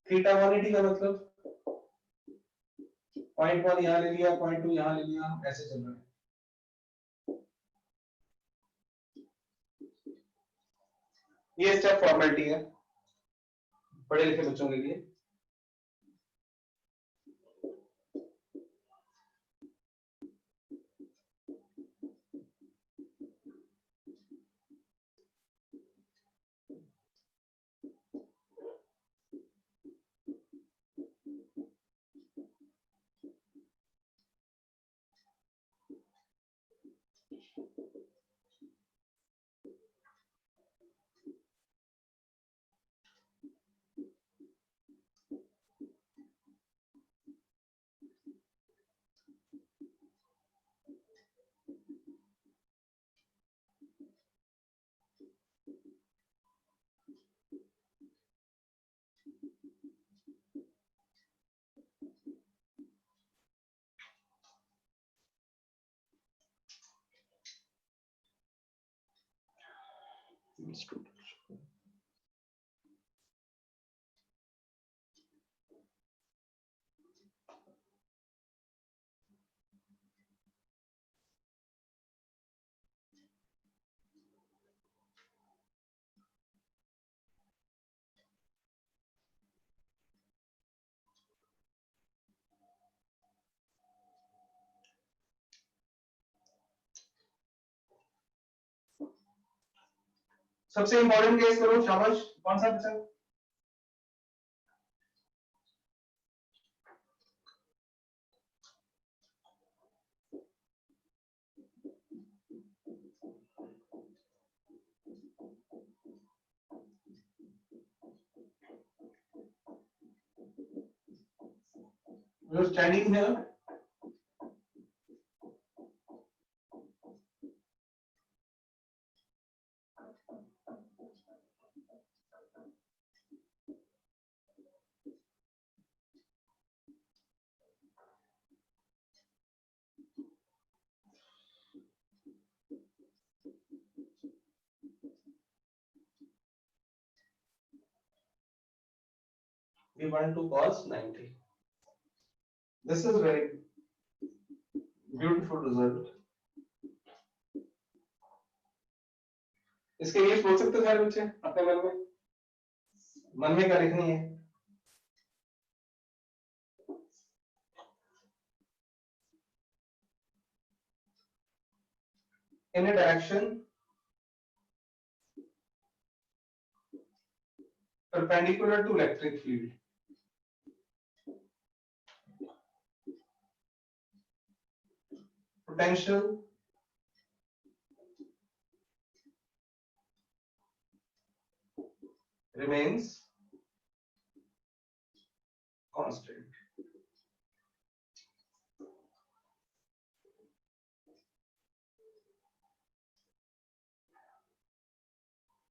Theta 180 का मतलब पॉइंट 1 यहां ले लिया, पॉइंट 2 यहां ले लिया, ऐसे चल रहा है। ये स्टेप फॉर्मेलिटी है पढ़े लिखे बच्चों के लिए। सबसे इंपॉर्टेंट केस करो, शाबाश। कौन सा बचा? You're standing here. We want to cos 90. This is very beautiful result. इसके लिए सोच सकते हैं बच्चे अपने मन में क्या लिखनी है? In a direction perpendicular to electric field, potential remains constant.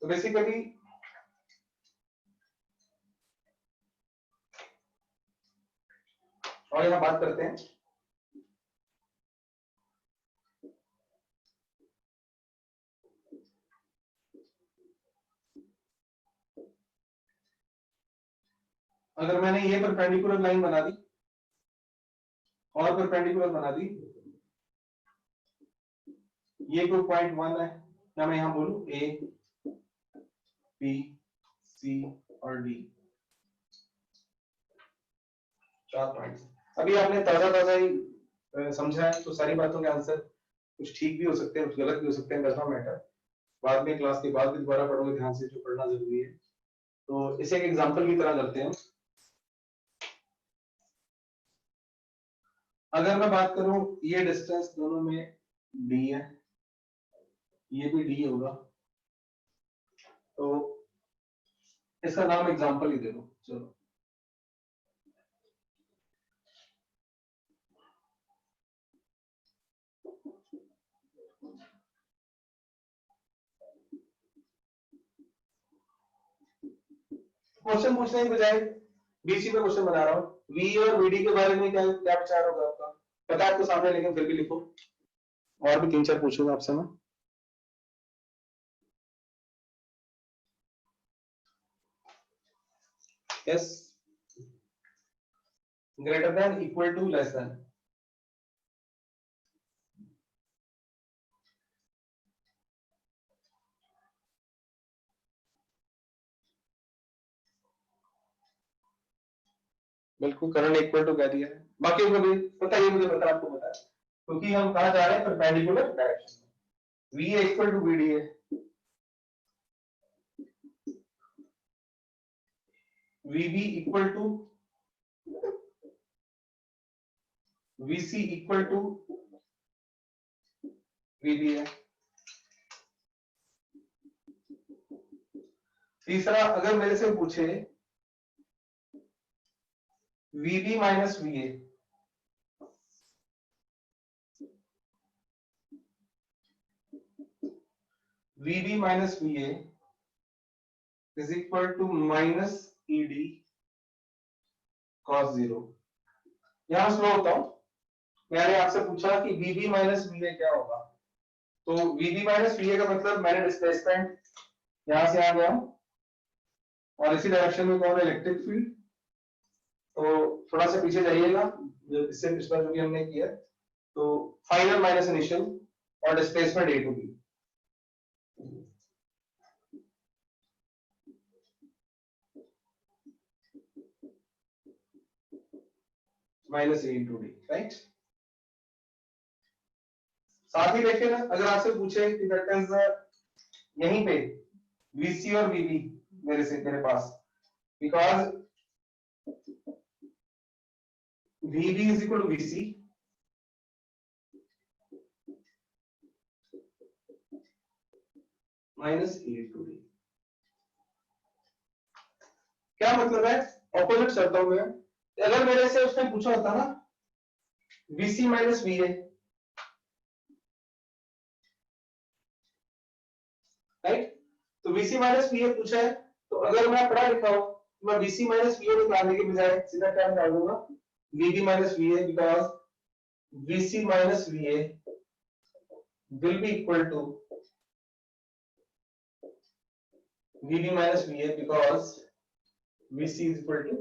तो बेसिकली और यहाँ बात करते हैं अगर मैंने ये परपेंडिकुलर लाइन बना दी और परपेंडिकुलर बना दी, ये कोई पॉइंट 1 है, या मैं यहां बोलूं ए बी सी और डी, 4 पॉइंट्स। अभी आपने ताजा ही समझा है, तो सारी बातों के आंसर कुछ ठीक भी हो सकते हैं, कुछ गलत भी हो सकते हैं, डज नॉट मैटर। बाद में क्लास के बाद भी दोबारा पढ़ोगे ध्यान से, जो पढ़ना जरूरी है। तो इसे एक एग्जांपल की तरह करते हैं। अगर मैं बात करूं, ये डिस्टेंस दोनों में d है, ये भी d होगा, तो इसका नाम एग्जांपल ही दे दो। चलो क्वेश्चन पूछने की बजाय बीसी पे क्वेश्चन बना रहा हूं। वी और वीडी के बारे में क्या क्या विचार होगा आपका? पता है आपको सामने, लेकिन फिर भी लिखो। और भी 3-4 पूछूंगा आपसे मैं। Yes, greater than, equal to, less than. बिल्कुल करंट इक्वल टू कह दिया है, बाकी को भी पता है, मुझे पता, आपको पता है, क्योंकि हम कहां जा रहे हैं? परपेंडिकुलर डायरेक्शन में। वी इक्वल टू वीडी है, VB equal to VC equal to VB है। तीसरा, अगर मेरे से पूछे VB minus VA, VB minus VA is equal to minus ED cos 0। यहां स्लो होता हूं। मैंने आपसे पूछा कि वीबी माइनस वीए क्या होगा, तो वीबी माइनस वीए का मतलब मैंने डिस्प्लेसमेंट यहां से आ गया और इसी डायरेक्शन में कौन है, इलेक्ट्रिक फील्ड। तो थोड़ा सा पीछे जाइएगा, इससे पिछला जो भी हमने किया, तो फाइनल माइनस इनिशियल और displacement A to B. Minus A to D, right. साथ ही देखिए ना, अगर आपसे पूछे कि दैट इज यहीं पे वीसी और वीबी मेरे पास, because VB is equal to VC minus A to D. क्या मतलब है, ऑपोजिट शर्तों में अगर मेरे से उसने पूछा होता ना VC minus V A, right, तो वीसी माइनस वी ए पूछा है, तो अगर मैं पढ़ा लिखा हूं तो मैं वीसी माइनस वी ए निकालने के बजाय सीधा क्या निकाल दूंगा, VB minus V A, because VC minus V A will be equal to VB minus VA because VC is equal to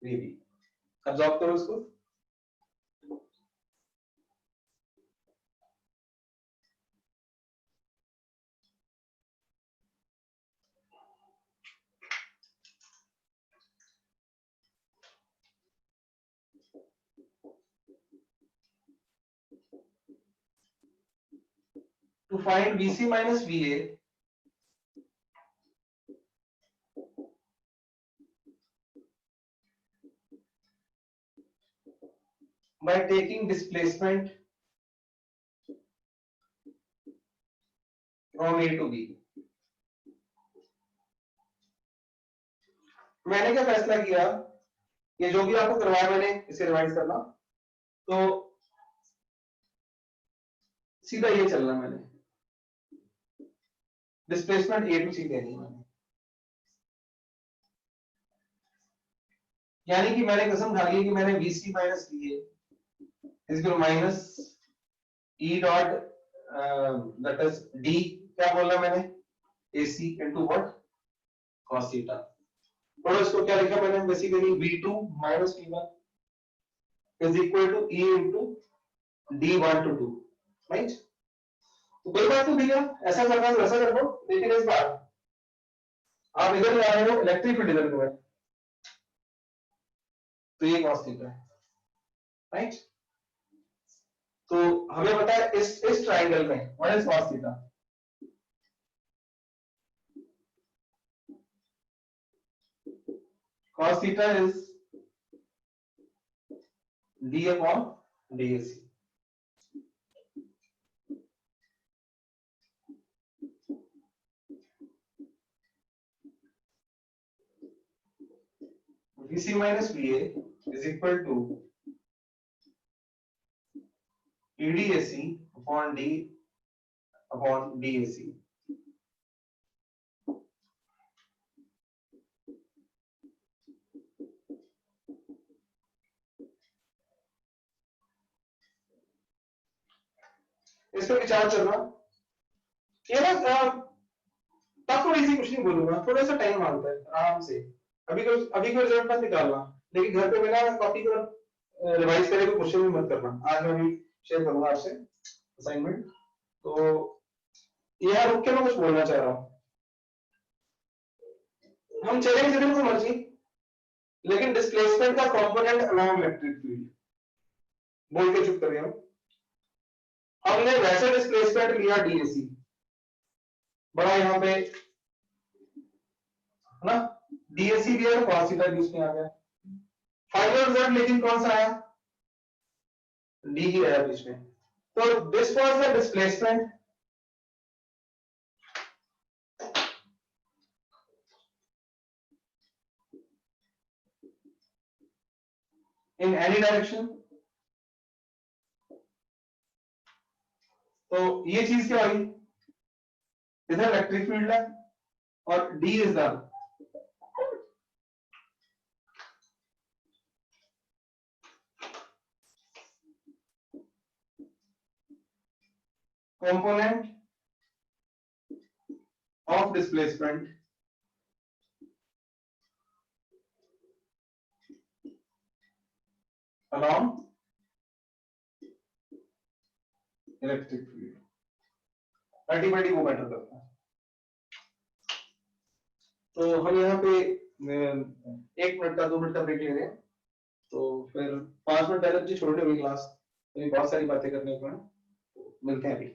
VB। Observe करो इसको। To find VC minus VA, by taking displacement from A to B, मैंने क्या फैसला किया, ये जो भी आपको करवाया मैंने इसे रिवाइज करना, तो सीधा ये चलना, मैंने डिस्प्लेसमेंट ए टू सी देनी मैंने, यानी कि मैंने कसम खा ली कि मैंने VC minus VA is equal minus E dot that is D, क्या बोलना मैंने, AC into what, cos theta. और इसको क्या लिखा मैंने basically, V2 minus V1 is equal to E into D1 to 2, right. तो कोई बात नहीं भैया, ऐसा करना है तो ऐसा कर लो, लेकिन इस बार आप इधर जा रहे हो, इलेक्ट्रिक फील्ड इधर को है, तो ये cos थीटा है, राइट। तो हमें पता है इस ट्राइंगल में what is cos theta, cos theta is D upon DAC। VC minus VA is equal to EDAC upon D upon DAC। इस पर विचार करना, ये ना टफ और इजी कुछ नहीं बोलूंगा, थोड़ा सा टाइम मांगता है, आराम से। अभी कोई रिजल्ट मत निकालना, लेकिन घर पे बिना कॉपी का रिवाइज करे कोई क्वेश्चन भी मत करना। आज मैं अभी शेयर करूंगा आपसे असाइनमेंट, तो यहाँ रुक के मैं कुछ बोलना चाह रहा हूँ। हम चलेंगे जिधर को मर्जी, लेकिन डिस्प्लेसमेंट का कंपोनेंट अलोंग इलेक्ट्रिक फील्ड बोल के चुप कर गया हूं। हमने वैसे डिस्प्लेसमेंट लिया डीएसी, बड़ा यहाँ पे है ना, डीएसी दिया तो cos थीटा बीच में आ गया, फाइनल रिजल्ट लेकिन कौन सा आया, डी ही आया बीच में। तो this was the displacement in any direction. तो ये चीज क्या हुई, इधर इलेक्ट्रिक फील्ड है और D is the component of displacement along electric field, ultimately वो मैटर करता है। तो हम यहाँ पे 1 मिनट का 2 मिनट का ब्रेक ले रहे हैं, तो फिर 5 मिनट पहले मुझे छोड़ देंगे क्लास, तो बहुत सारी बातें करने को है, तो मिलते हैं अभी।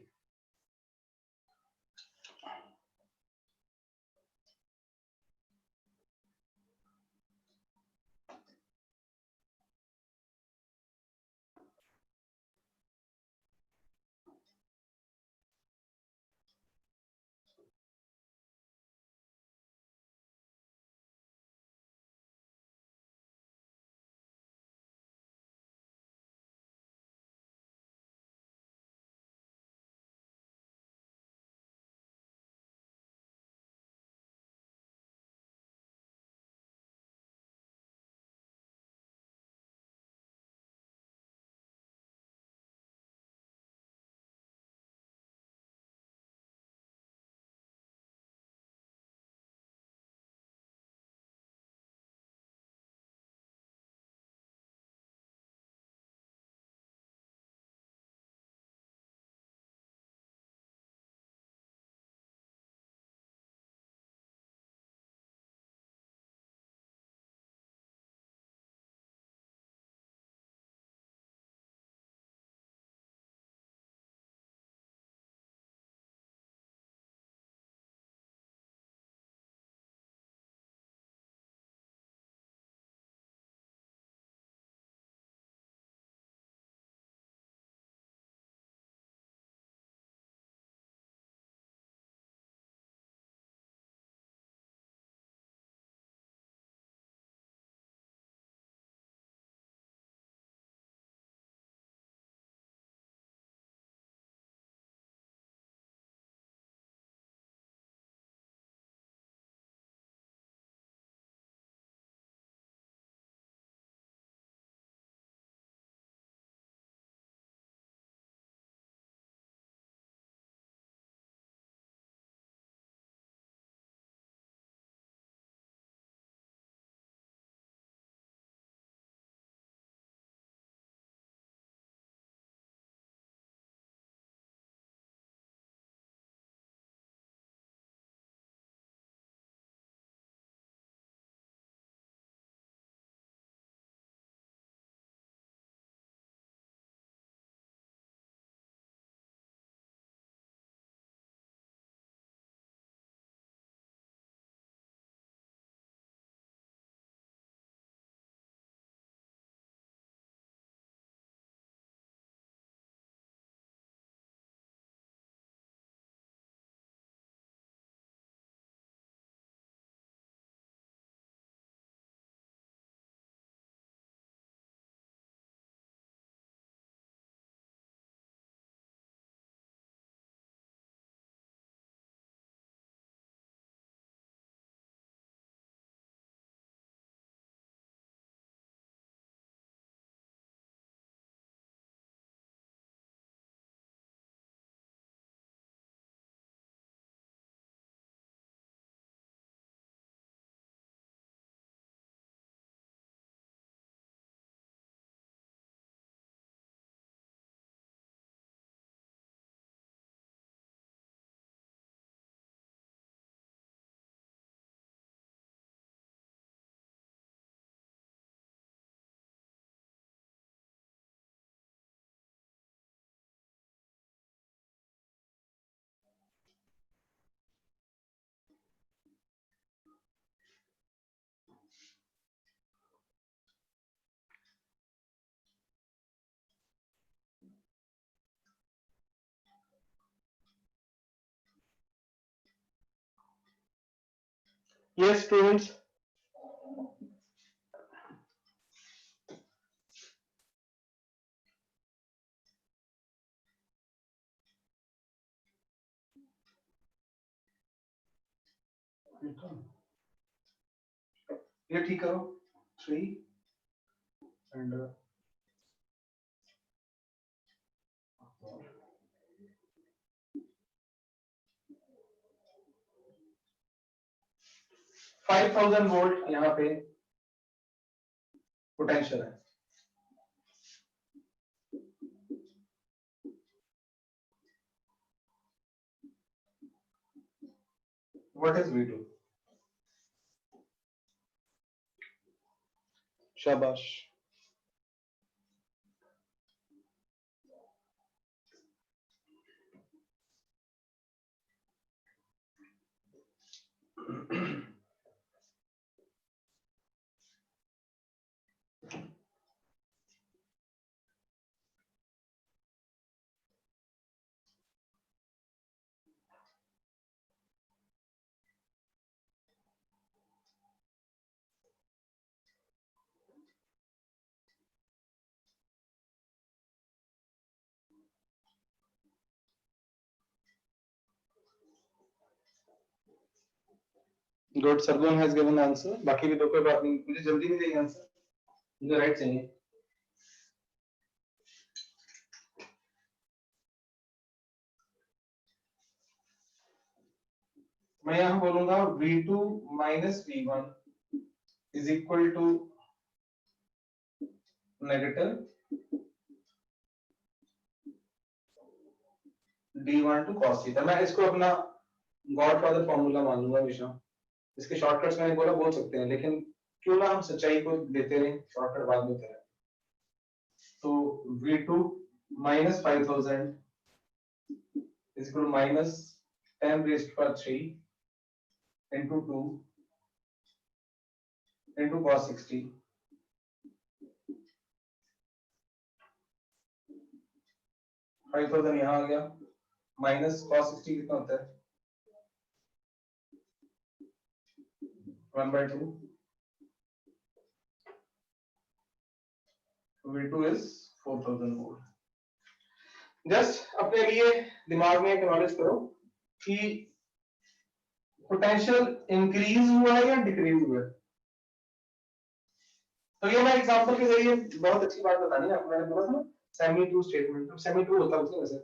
Yes, students. ये ठीक करो 3 and 5000 वोल्ट यहाँ पे पोटेंशियल है। What is V2? शाबाश। Good, Sargun has given answer. बाकी भी दो कोई बात नहीं, मुझे जल्दी नहीं चाहिए आंसर, मुझे राइट चाहिए। मैं यहां बोलूंगा V2 minus V1 is equal to negative D1 to cos theta. मैं इसको अपना गॉडफादर फॉर्मूला मान लूंगा हमेशा। इसके शॉर्टकट्स मैंने बोला बोल सकते हैं, लेकिन क्यों ना हम सच्चाई को देते रहे, शॉर्टकट बाद में करें। तो V2 minus 5000 is equal to minus 10 raised to 3 into 2 into cos 60 5000 यहाँ आ गया, माइनस cos 60 कितना होता है 1/2। V2 is 4000 volt. जस्ट अपने लिए दिमाग में एक्नॉलेज करो कि पोटेंशियल इंक्रीज हुआ है या डिक्रीज हुआ है। तो ये मैं एग्जांपल के जरिए बहुत अच्छी बात बतानी है आपको। मैंने बोला था ना सेमी ट्रू स्टेटमेंट, तो सेमी ट्रू होता है वैसे,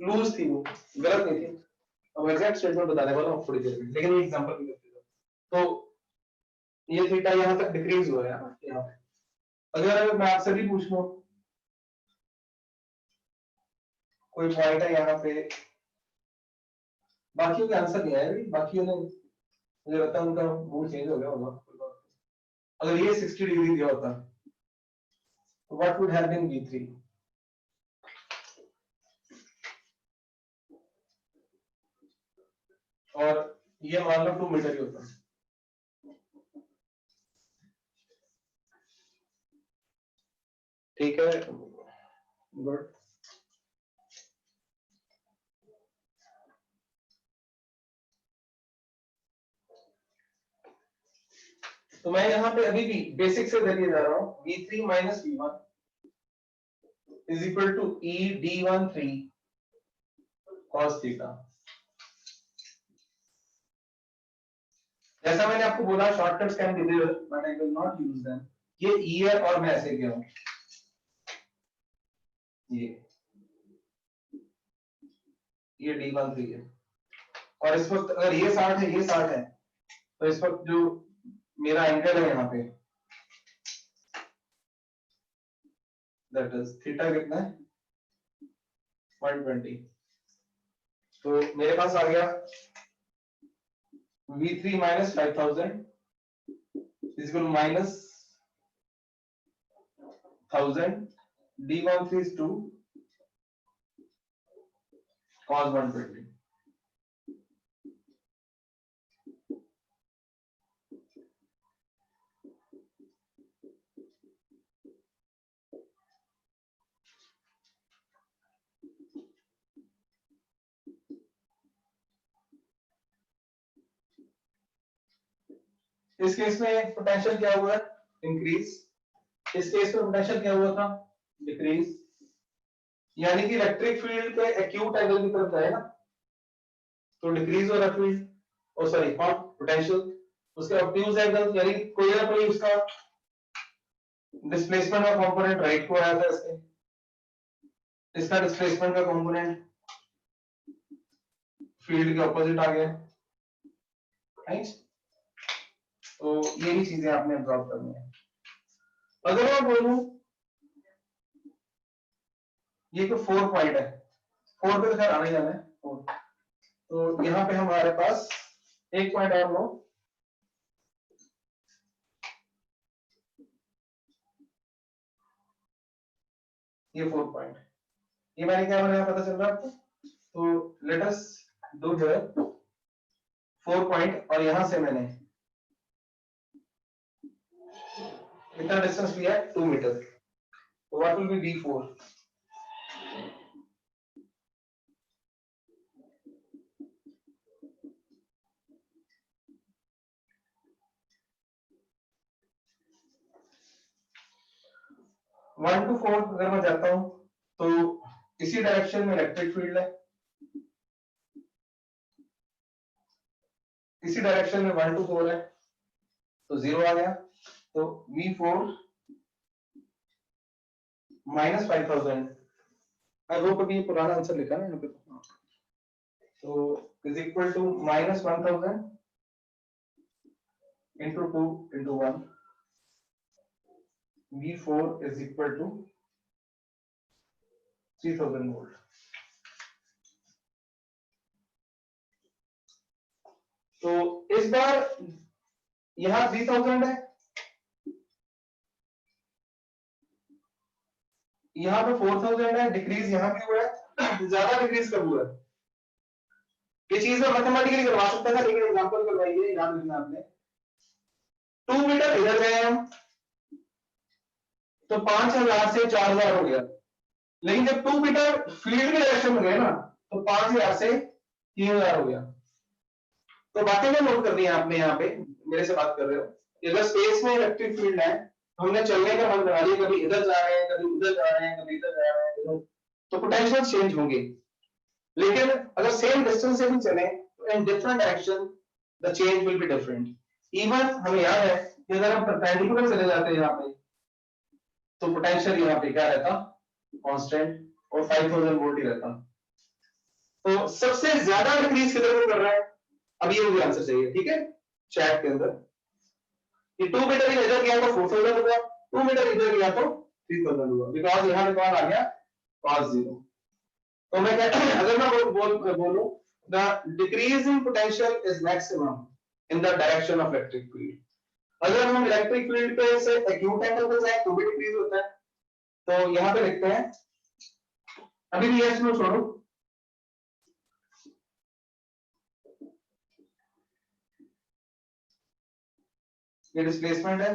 लूज थी वो, गलत नहीं थी। अब एग्जैक्ट स्टेटमेंट बताने वाला हूं थोड़ी देर में, लेकिन ये एग्जांपल भी करते हैं। तो ये थीटा यहां तक डिक्रीज हुआ है यहाँ पे। अगर मैं आपसे भी पूछ लूं कोई पॉइंट है यहाँ पे, बाकियों के आंसर नहीं आया, बाकियों ने मुझे लगता है उनका मूड चेंज हो गया होगा। अगर ये 60 डिग्री दिया होता तो what would have been V3? और ये मान लो 2 मीटर ही होता। ठीक है, गुड। तो मैं यहाँ पे अभी भी बेसिक से लेके जा रहा हूँ। V3 minus V1 is equal to E D13 cos theta. जैसा मैंने आपको बोला shortcuts can be there but I will not use them. ये E है और मैं ऐसे गया हूँ, ये D13 है, और इस वक्त अगर ये 60 है, ये 60 है, तो इस वक्त जो मेरा एंगल है यहाँ पे, दैट इज थीटा कितना है 120। तो मेरे पास आ गया V3 minus 5000 is equal minus 1000 D13 is 2 cos 120। इस केस में पोटेंशियल क्या हुआ है इंक्रीज, इस केस में पोटेंशियल क्या हुआ था डिक्रीज, यानी कि इलेक्ट्रिक फील्ड के एक्यूट एंगल की तरफ जाएगा तो डिक्रीज हो रहा फील्ड, और सॉरी पोटेंशियल, उसके ऑब्ट्यूज एंगल यानी कोई ना कोई उसका डिस्प्लेसमेंट का कंपोनेंट राइट को आया था, इसका डिस्प्लेसमेंट का कंपोनेंट फील्ड के ऑपोजिट आ गया, राइट। तो ये भी चीजें आपने ऑब्जर्व करनी है। अगर मैं बोलूं ये तो 4 पॉइंट है, 4 पे तो खैर आना ही जाना है 4, तो यहाँ पे हमारे पास एक पॉइंट और लो, ये 4 पॉइंट, ये मैंने क्या बनाया पता चल रहा है आपको? तो let us do here 4 point और यहां से मैंने कितना डिस्टेंस लिया है 2 मीटर, तो what will be V4? One two 4 अगर मैं जाता हूं तो इसी डायरेक्शन में इलेक्ट्रिक फील्ड है, इसी डायरेक्शन में 1 to 4 है, तो 0 आ गया। तो V4 माइनस 5000, आई होप अभी पुराना आंसर लिखा ना यहाँ पे, तो is equal to minus 1000 into 2 into 1, V4 is equal to 3000 volt. तो इस बार यहां 3000 है, यहां पे 4000 है, डिक्रीज यहां भी हुआ है, ज्यादा डिक्रीज कब हुआ है? ये चीज मैं मैथमेटिकली करवा सकता था, लेकिन एग्जांपल करवाइए, याद रखना आपने। 2 मीटर इधर गए हम तो 5000 से 4000 हो गया, लेकिन जब 2 मीटर फील्ड के डायरेक्शन में गए ना तो 5000 से 3000 हो गया। तो बातें क्या नोट करनी है आपने यहाँ पे, मेरे से बात कर रहे हो, अगर स्पेस में इलेक्ट्रिक फील्ड है तो हमने चलने का मन बना लिया, कभी इधर जा रहे हैं, कभी उधर जा रहे हैं, कभी इधर जा रहे हैं, तो पोटेंशियल चेंज होंगे। लेकिन अगर सेम डिस्टेंस से भी चले तो in different direction the change will be different. Even हमें याद है कि अगर हम परपेंडिकुलर चले जाते हैं यहाँ पे तो पोटेंशियल यहाँ पे क्या रहता, कांस्टेंट, और 5000 वोल्ट ही रहता। तो सबसे ज्यादा डिक्रीज किधर को कर रहा है, अब ये मुझे आंसर चाहिए, ठीक है, चैट के अंदर। ये 2 मीटर इधर गया तो 4000 हुआ, 2 मीटर इधर गया तो 3000 हुआ, बिकॉज यहां पे कौन आ गया, cos 0। तो मैं अगर मैं बोलूं the decrease in potential is maximum in the direction of electric field. अगर हम इलेक्ट्रिक फील्ड पे से एक्यूट एंगल पे जाए तो भी डिक्रीज होता है। तो यहां पे लिखते हैं, अभी भी यस नो छोड़ो, ये डिस्प्लेसमेंट है,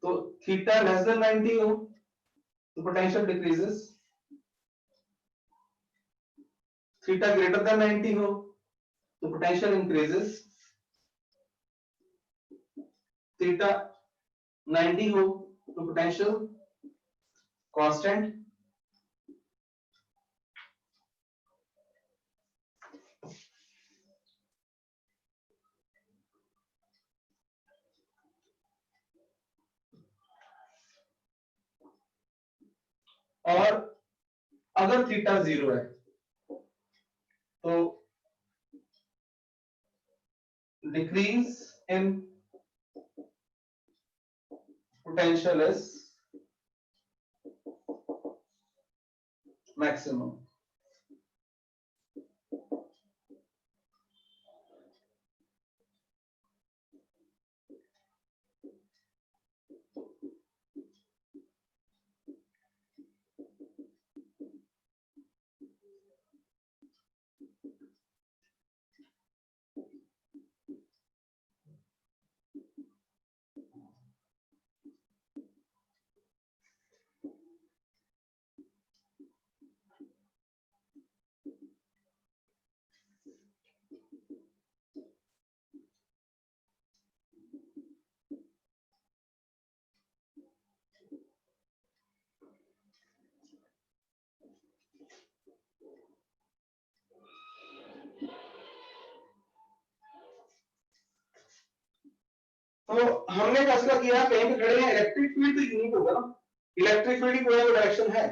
तो थीटा लेस देन 90 हो तो potential decreases, theta greater than 90 हो तो पोटेंशियल इंक्रीजेस, थीटा 90 हो तो पोटेंशियल कांस्टेंट, और अगर थीटा 0 है तो decrease in potential is maximum. तो हमने फैसला किया कहीं पे खड़े हैं, इलेक्ट्रिक फील्ड तो यूनिक होगा ना, इलेक्ट्रिक फील्ड की कोई डायरेक्शन है,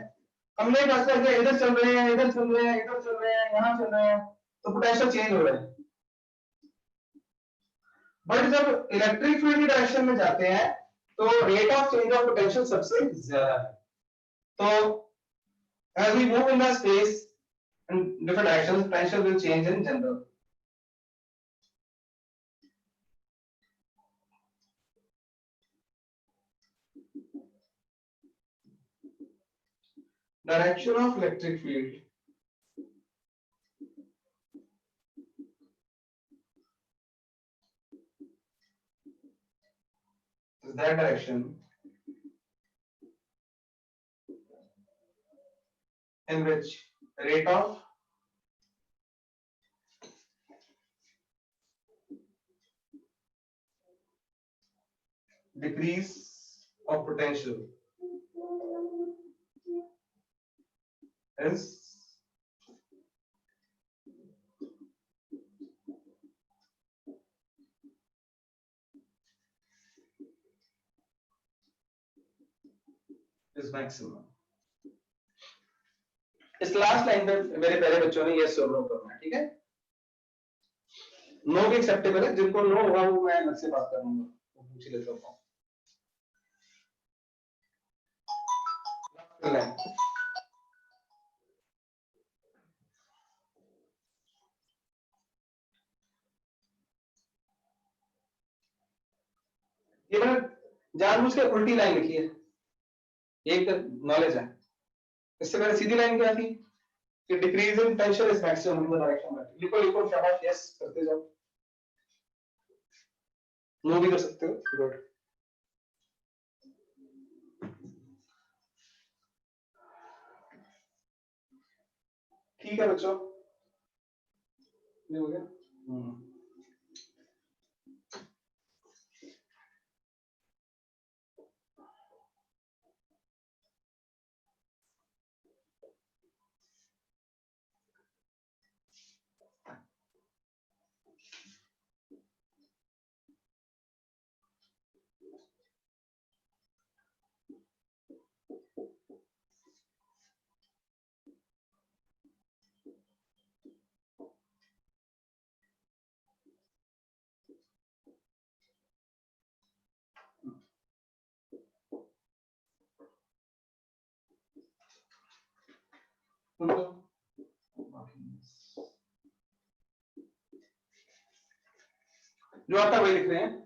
हमने फैसला किया इधर चल रहे हैं, इधर चल रहे हैं, इधर चल रहे हैं, यहां चल रहे हैं, तो पोटेंशियल चेंज हो रहा है। बट जब इलेक्ट्रिक फील्ड की डायरेक्शन में जाते हैं तो rate of change of potential सबसे ज्यादा है। तो as we move in the space in different directions, potential will change in general. Direction of electric field is that direction in which rate of decrease of potential is maximum. इस last line पे मेरे पहले बच्चों ने yes और no करना है, ठीक है? नो भी एक्सेप्टेबल है, जिनको नो होगा वो मैं अलग से बात करूंगा, वो पूछ लेता हूं। ये मैंने जानबूझ के उल्टी लाइन लिखी है, एक नॉलेज है। इससे पहले सीधी लाइन क्या थी कि decrease in tension is maximum in the direction में। लिखो लिखो शाबाश, यस करते जाओ, नो भी कर सकते हो, गुड। ठीक है बच्चों, ये हो गया। जो आता है वही लिख रहे हैं।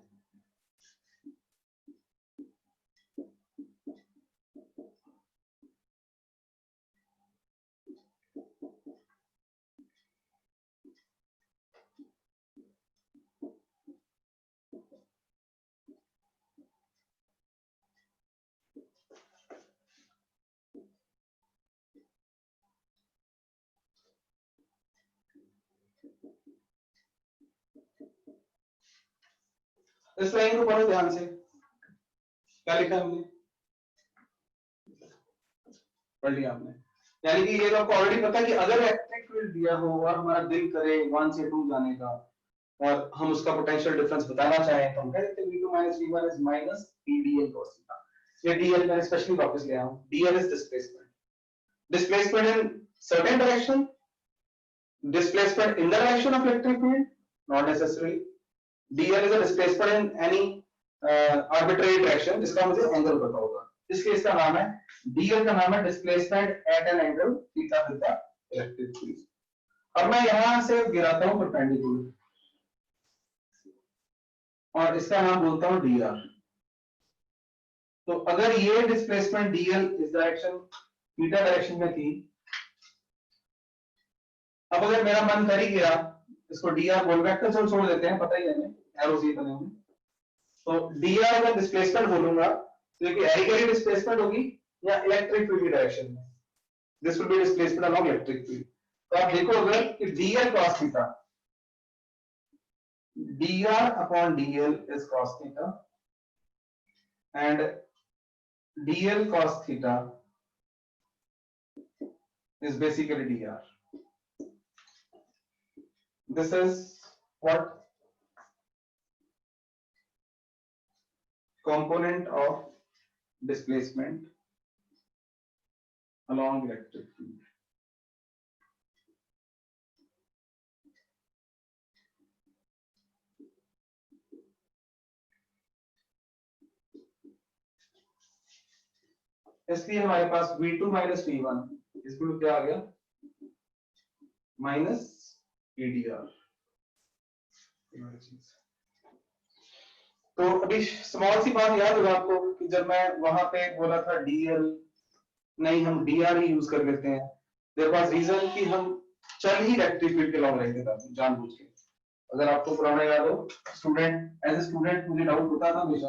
इस लाइन को पढ़ो ध्यान से, क्या लिखा हमने, पढ़ लिया आपने। यानी कि ये तो आपको ऑलरेडी पता है कि अगर इलेक्ट्रिक फील्ड दिया हो और हमारा दिल करे 1 से 2 जाने का और हम उसका पोटेंशियल डिफरेंस बताना चाहें तो हम कह सकते हैं v2 v1 is minus pdl cos theta। ये dl मैंने स्पेशली वापस ले आया हूं। dl is displacement in certain direction, displacement in the direction of electric field, not necessarily। dl is a displacement in any arbitrary direction, जिसका मुझे angle पता होगा, इसलिए इसका नाम है dl का नाम है displacement eight an angle theta with the electric field. अब मैं यहां से गिराता हूं परपेंडिकुलर और इसका नाम बोलता हूं dr। तो अगर ये डिस्प्लेसमेंट dl इस डायरेक्शन थीटा डायरेक्शन में थी, अब अगर मेरा मन कर ही गया इसको dr बोल, वेक्टर चलो छोड़ देते हैं, पता ही है हमें एरोस ये बने होंगे, तो dr अगर डिस्प्लेसमेंट बोलूंगा तो ये एरिगेरी डिस्प्लेसमेंट होगी या इलेक्ट्रिक फील्ड की डायरेक्शन में, this will be displacement along electric field. तो आप देखो अगर कि dr cos theta, dr upon dl is cos theta and dl cos theta is basically dr. This is what component of displacement along electric field. इसलिए हमारे पास V2 minus V1 इसको क्या आ गया माइनस EDR। तो अभी स्मॉल सी बात याद होगा आपको कि जब मैं वहां पे बोला था DL, नहीं हम DR ही यूज कर लेते हैं। देयर वाज रीजन कि हम चल ही इलेक्ट्रिक फील्ड के लॉन्ग रहते थे जानबूझ के। अगर आपको पुराना याद हो, स्टूडेंट एज ए स्टूडेंट मुझे डाउट होता था हमेशा,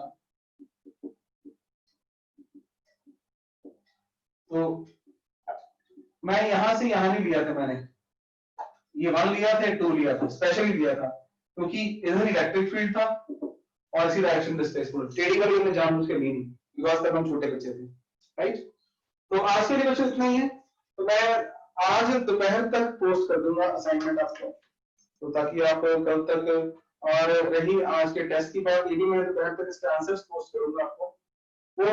तो मैं यहां से यहां नहीं लिया था, मैंने ये 1 लिया था 2 लिया था, स्पेशली लिया था क्योंकि इधर इलेक्ट्रिक फील्ड था और इसी डायरेक्शन डिस्प्लेसमेंट टेढ़ी वाली हमने जानबूझ के ली नहीं बिकॉज तब हम छोटे बच्चे थे, राइट। तो आज के लिए बच्चों इतना ही है। तो मैं आज दोपहर तक पोस्ट कर दूंगा असाइनमेंट आपको, तो ताकि आप कल तक, और रही आज के टेस्ट की बात, ये भी मैं दोपहर तक इसके आंसर्स पोस्ट करूंगा आपको। वो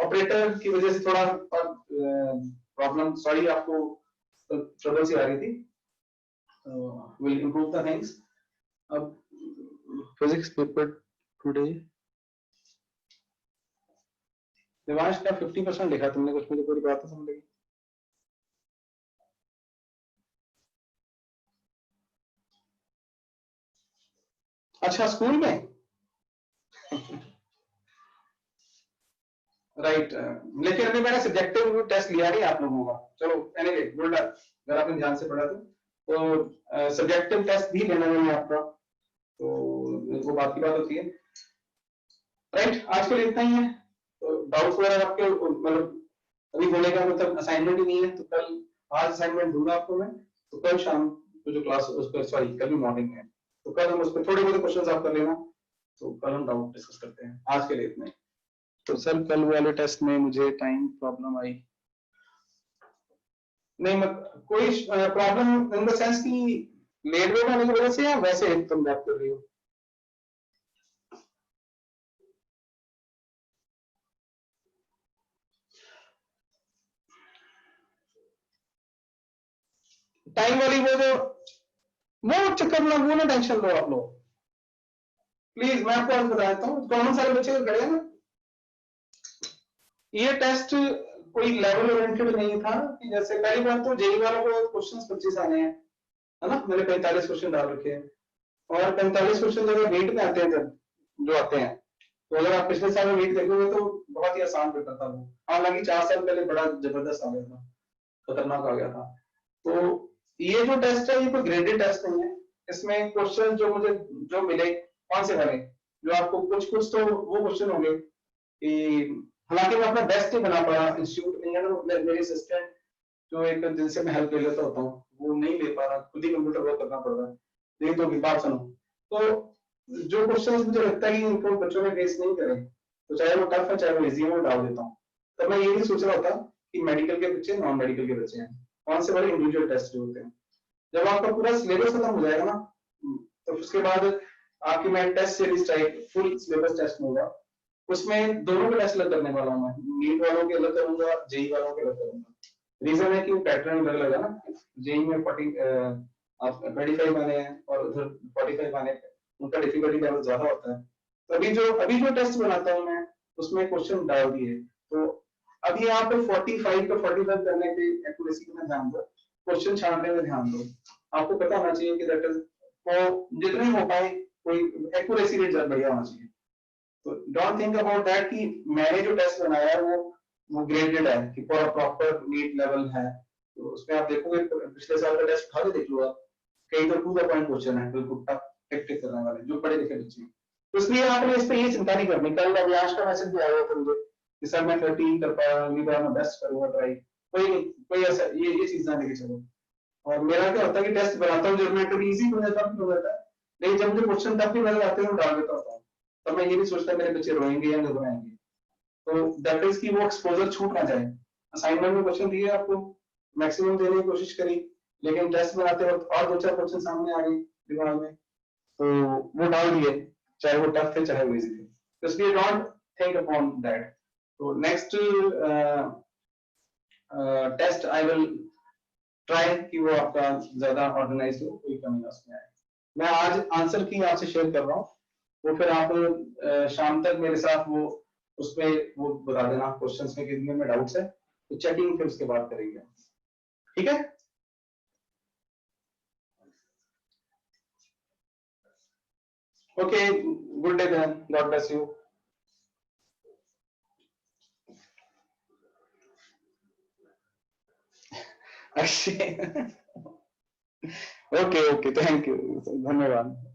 ऑपरेटर की वजह से थोड़ा प्रॉब्लम, सॉरी आपको ट्रबल सी आ रही थी, विल इम्प्रूव द थिंग्स। अब फिजिक्स पेपर टुडे देवांश का 50% लिखा तुमने, कुछ मुझे पूरी बात समझ लगी। अच्छा स्कूल में राइट लेकिन अभी मैंने सब्जेक्टिव टेस्ट लिया नहीं आप लोगों का, चलो एनीवे गुड लक अगर आपने ध्यान से पढ़ा तो सब्जेक्टिव टेस्ट भी लेना है आपका, तो वो बात की बात होती है, राइट। आज के लिए इतना ही है। तो डाउट्स वगैरह आपके मतलब अभी होने का मतलब असाइनमेंट ही नहीं है, तो कल आज असाइनमेंट दूंगा आपको मैं, तो कल शाम को जो क्लास उस पर, सॉरी कल भी मॉर्निंग है, तो कल हम उस पर थोड़े बहुत क्वेश्चंस आप कर लेना, तो कल हम डाउट डिस्कस करते हैं। आज के लिए इतना ही। तो सर कल वाले टेस्ट में मुझे टाइम प्रॉब्लम आई, नहीं मत कोई प्रॉब्लम इन द सेंस कि लेट वेट होने की वजह से या वैसे तुम बात कर रही हो? टाइम वाली वो चक्कर ना, वो ना टेंशन लो आप लोग प्लीज। मैं आपको आज बता देता हूँ, कॉमन सारे बच्चे खड़े हैं ना, ये टेस्ट कोई लेवल ओरिएंटेड नहीं था कि जैसे पहली बात तो जेई वालों को क्वेश्चंस 25 आने हैं, है ना, मैंने 45 क्वेश्चन डाल रखे हैं, और 45 क्वेश्चन जब वेट में आते हैं, जब जो आते हैं, तो अगर आप पिछले साल में वेट देखोगे तो बहुत ही आसान पेपर था वो, हालांकि 4 साल पहले बड़ा जबरदस्त आ गया था, खतरनाक आ गया था। तो ये जो टेस्ट है ये कोई ग्रेडेड टेस्ट नहीं है, इसमें क्वेश्चन जो मुझे जो मिले कौन से बने, जो आपको कुछ कुछ तो वो क्वेश्चन होंगे कि, हालांकि मैं अपना बेस्ट ही बना पाया, इंस्टीट्यूट में है ना मेरे असिस्टेंट जो एक जिनसे मैं हेल्प ले लेता होता हूँ वो नहीं ले पा रहा, खुद ही कंप्यूटर वर्क करना पड़ रहा है, नहीं तो बात सुनो। तो जो क्वेश्चन मुझे लगता है कि इनको बच्चों ने फेस नहीं करे, तो चाहे वो टफ है चाहे वो इजी है, वो डाल देता हूँ। तो मैं ये नहीं सोच रहा होता कि मेडिकल के बच्चे नॉन मेडिकल के बच्चे हैं, कौन से वाले इंडिविजुअल टेस्ट जो होते हैं। जब आपका पूरा सिलेबस खत्म हो जाएगा ना, तो उसके बाद आपकी मैं test series type full syllabus test होगा, उसमें दोनों के टेस्ट अलग करने वाला हूँ मैं, नीट वालों के अलग करूंगा, जेई वालों के अलग करूंगा। रीजन है कि वो पैटर्न अलग लगा ना, जेई में 25 आने हैं और उधर 45 आने, उनका डिफिकल्टी लेवल ज्यादा होता है। तो अभी जो टेस्ट बनाता हूँ मैं, उसमें क्वेश्चन डाल दिए, तो अभी आप 45 का 45 करने पे एक्यूरेसी में ध्यान दो, क्वेश्चन छानने में ध्यान दो। आपको पता होना चाहिए कि दैट इज वो जितने हो पाए कोई एक्यूरेसी रेट ज्यादा बढ़िया होना चाहिए। तो डोंट थिंक अबाउट दैट कि मैंने जो टेस्ट बनाया है वो ग्रेडेड है कि पूरा प्रॉपर नीट लेवल है, तो उसमें आप देखोगे पिछले साल का टेस्ट उठा के देख लो आप, कई तो टू द पॉइंट क्वेश्चन है, बिल्कुल टफ टिक टिक करने वाले जो पढ़े लिखे बच्चे। तो इसलिए आपने इस पे ये चिंता नहीं करनी। कल अभिलाष का मैसेज भी आया था मुझे कि सर मैं 13 कर पाया, अगली बार मैं बेस्ट करूंगा ट्राई, कोई ऐसा ये चीज ना लेके चलो। और मेरा क्या होता है कि टेस्ट बनाता हूँ जब मैं कभी इजी हो जाता है, लेकिन जब मुझे क्वेश्चन टफ भी नजर आते हैं डाल देता हूँ, तो मैं ये नहीं सोचता मेरे बच्चे रोएंगे या घबराएंगे, तो दैट इज की वो एक्सपोजर छूट ना जाए। असाइनमेंट में क्वेश्चन दिए आपको, मैक्सिमम देने की कोशिश करी, लेकिन टेस्ट बनाते वक्त और 2-4 क्वेश्चन सामने आ गए दिमाग में, तो वो डाल दिए, चाहे वो टफ थे चाहे वो इजी थे, तो इसलिए डोंट थिंक अपॉन दैट। तो next test I will try कि वो आपका ज्यादा ऑर्गेनाइज हो, कोई कमी ना उसमें आए। मैं आज आंसर की आपसे शेयर कर रहा हूँ, वो फिर आप शाम तक मेरे साथ वो उसमें वो बता देना क्वेश्चंस में कितने में डाउट्स है, तो चेकिंग फिर उसके बाद करेंगे, ठीक है। Okay, good day then, God bless you. Okay okay, thank you, धन्यवाद।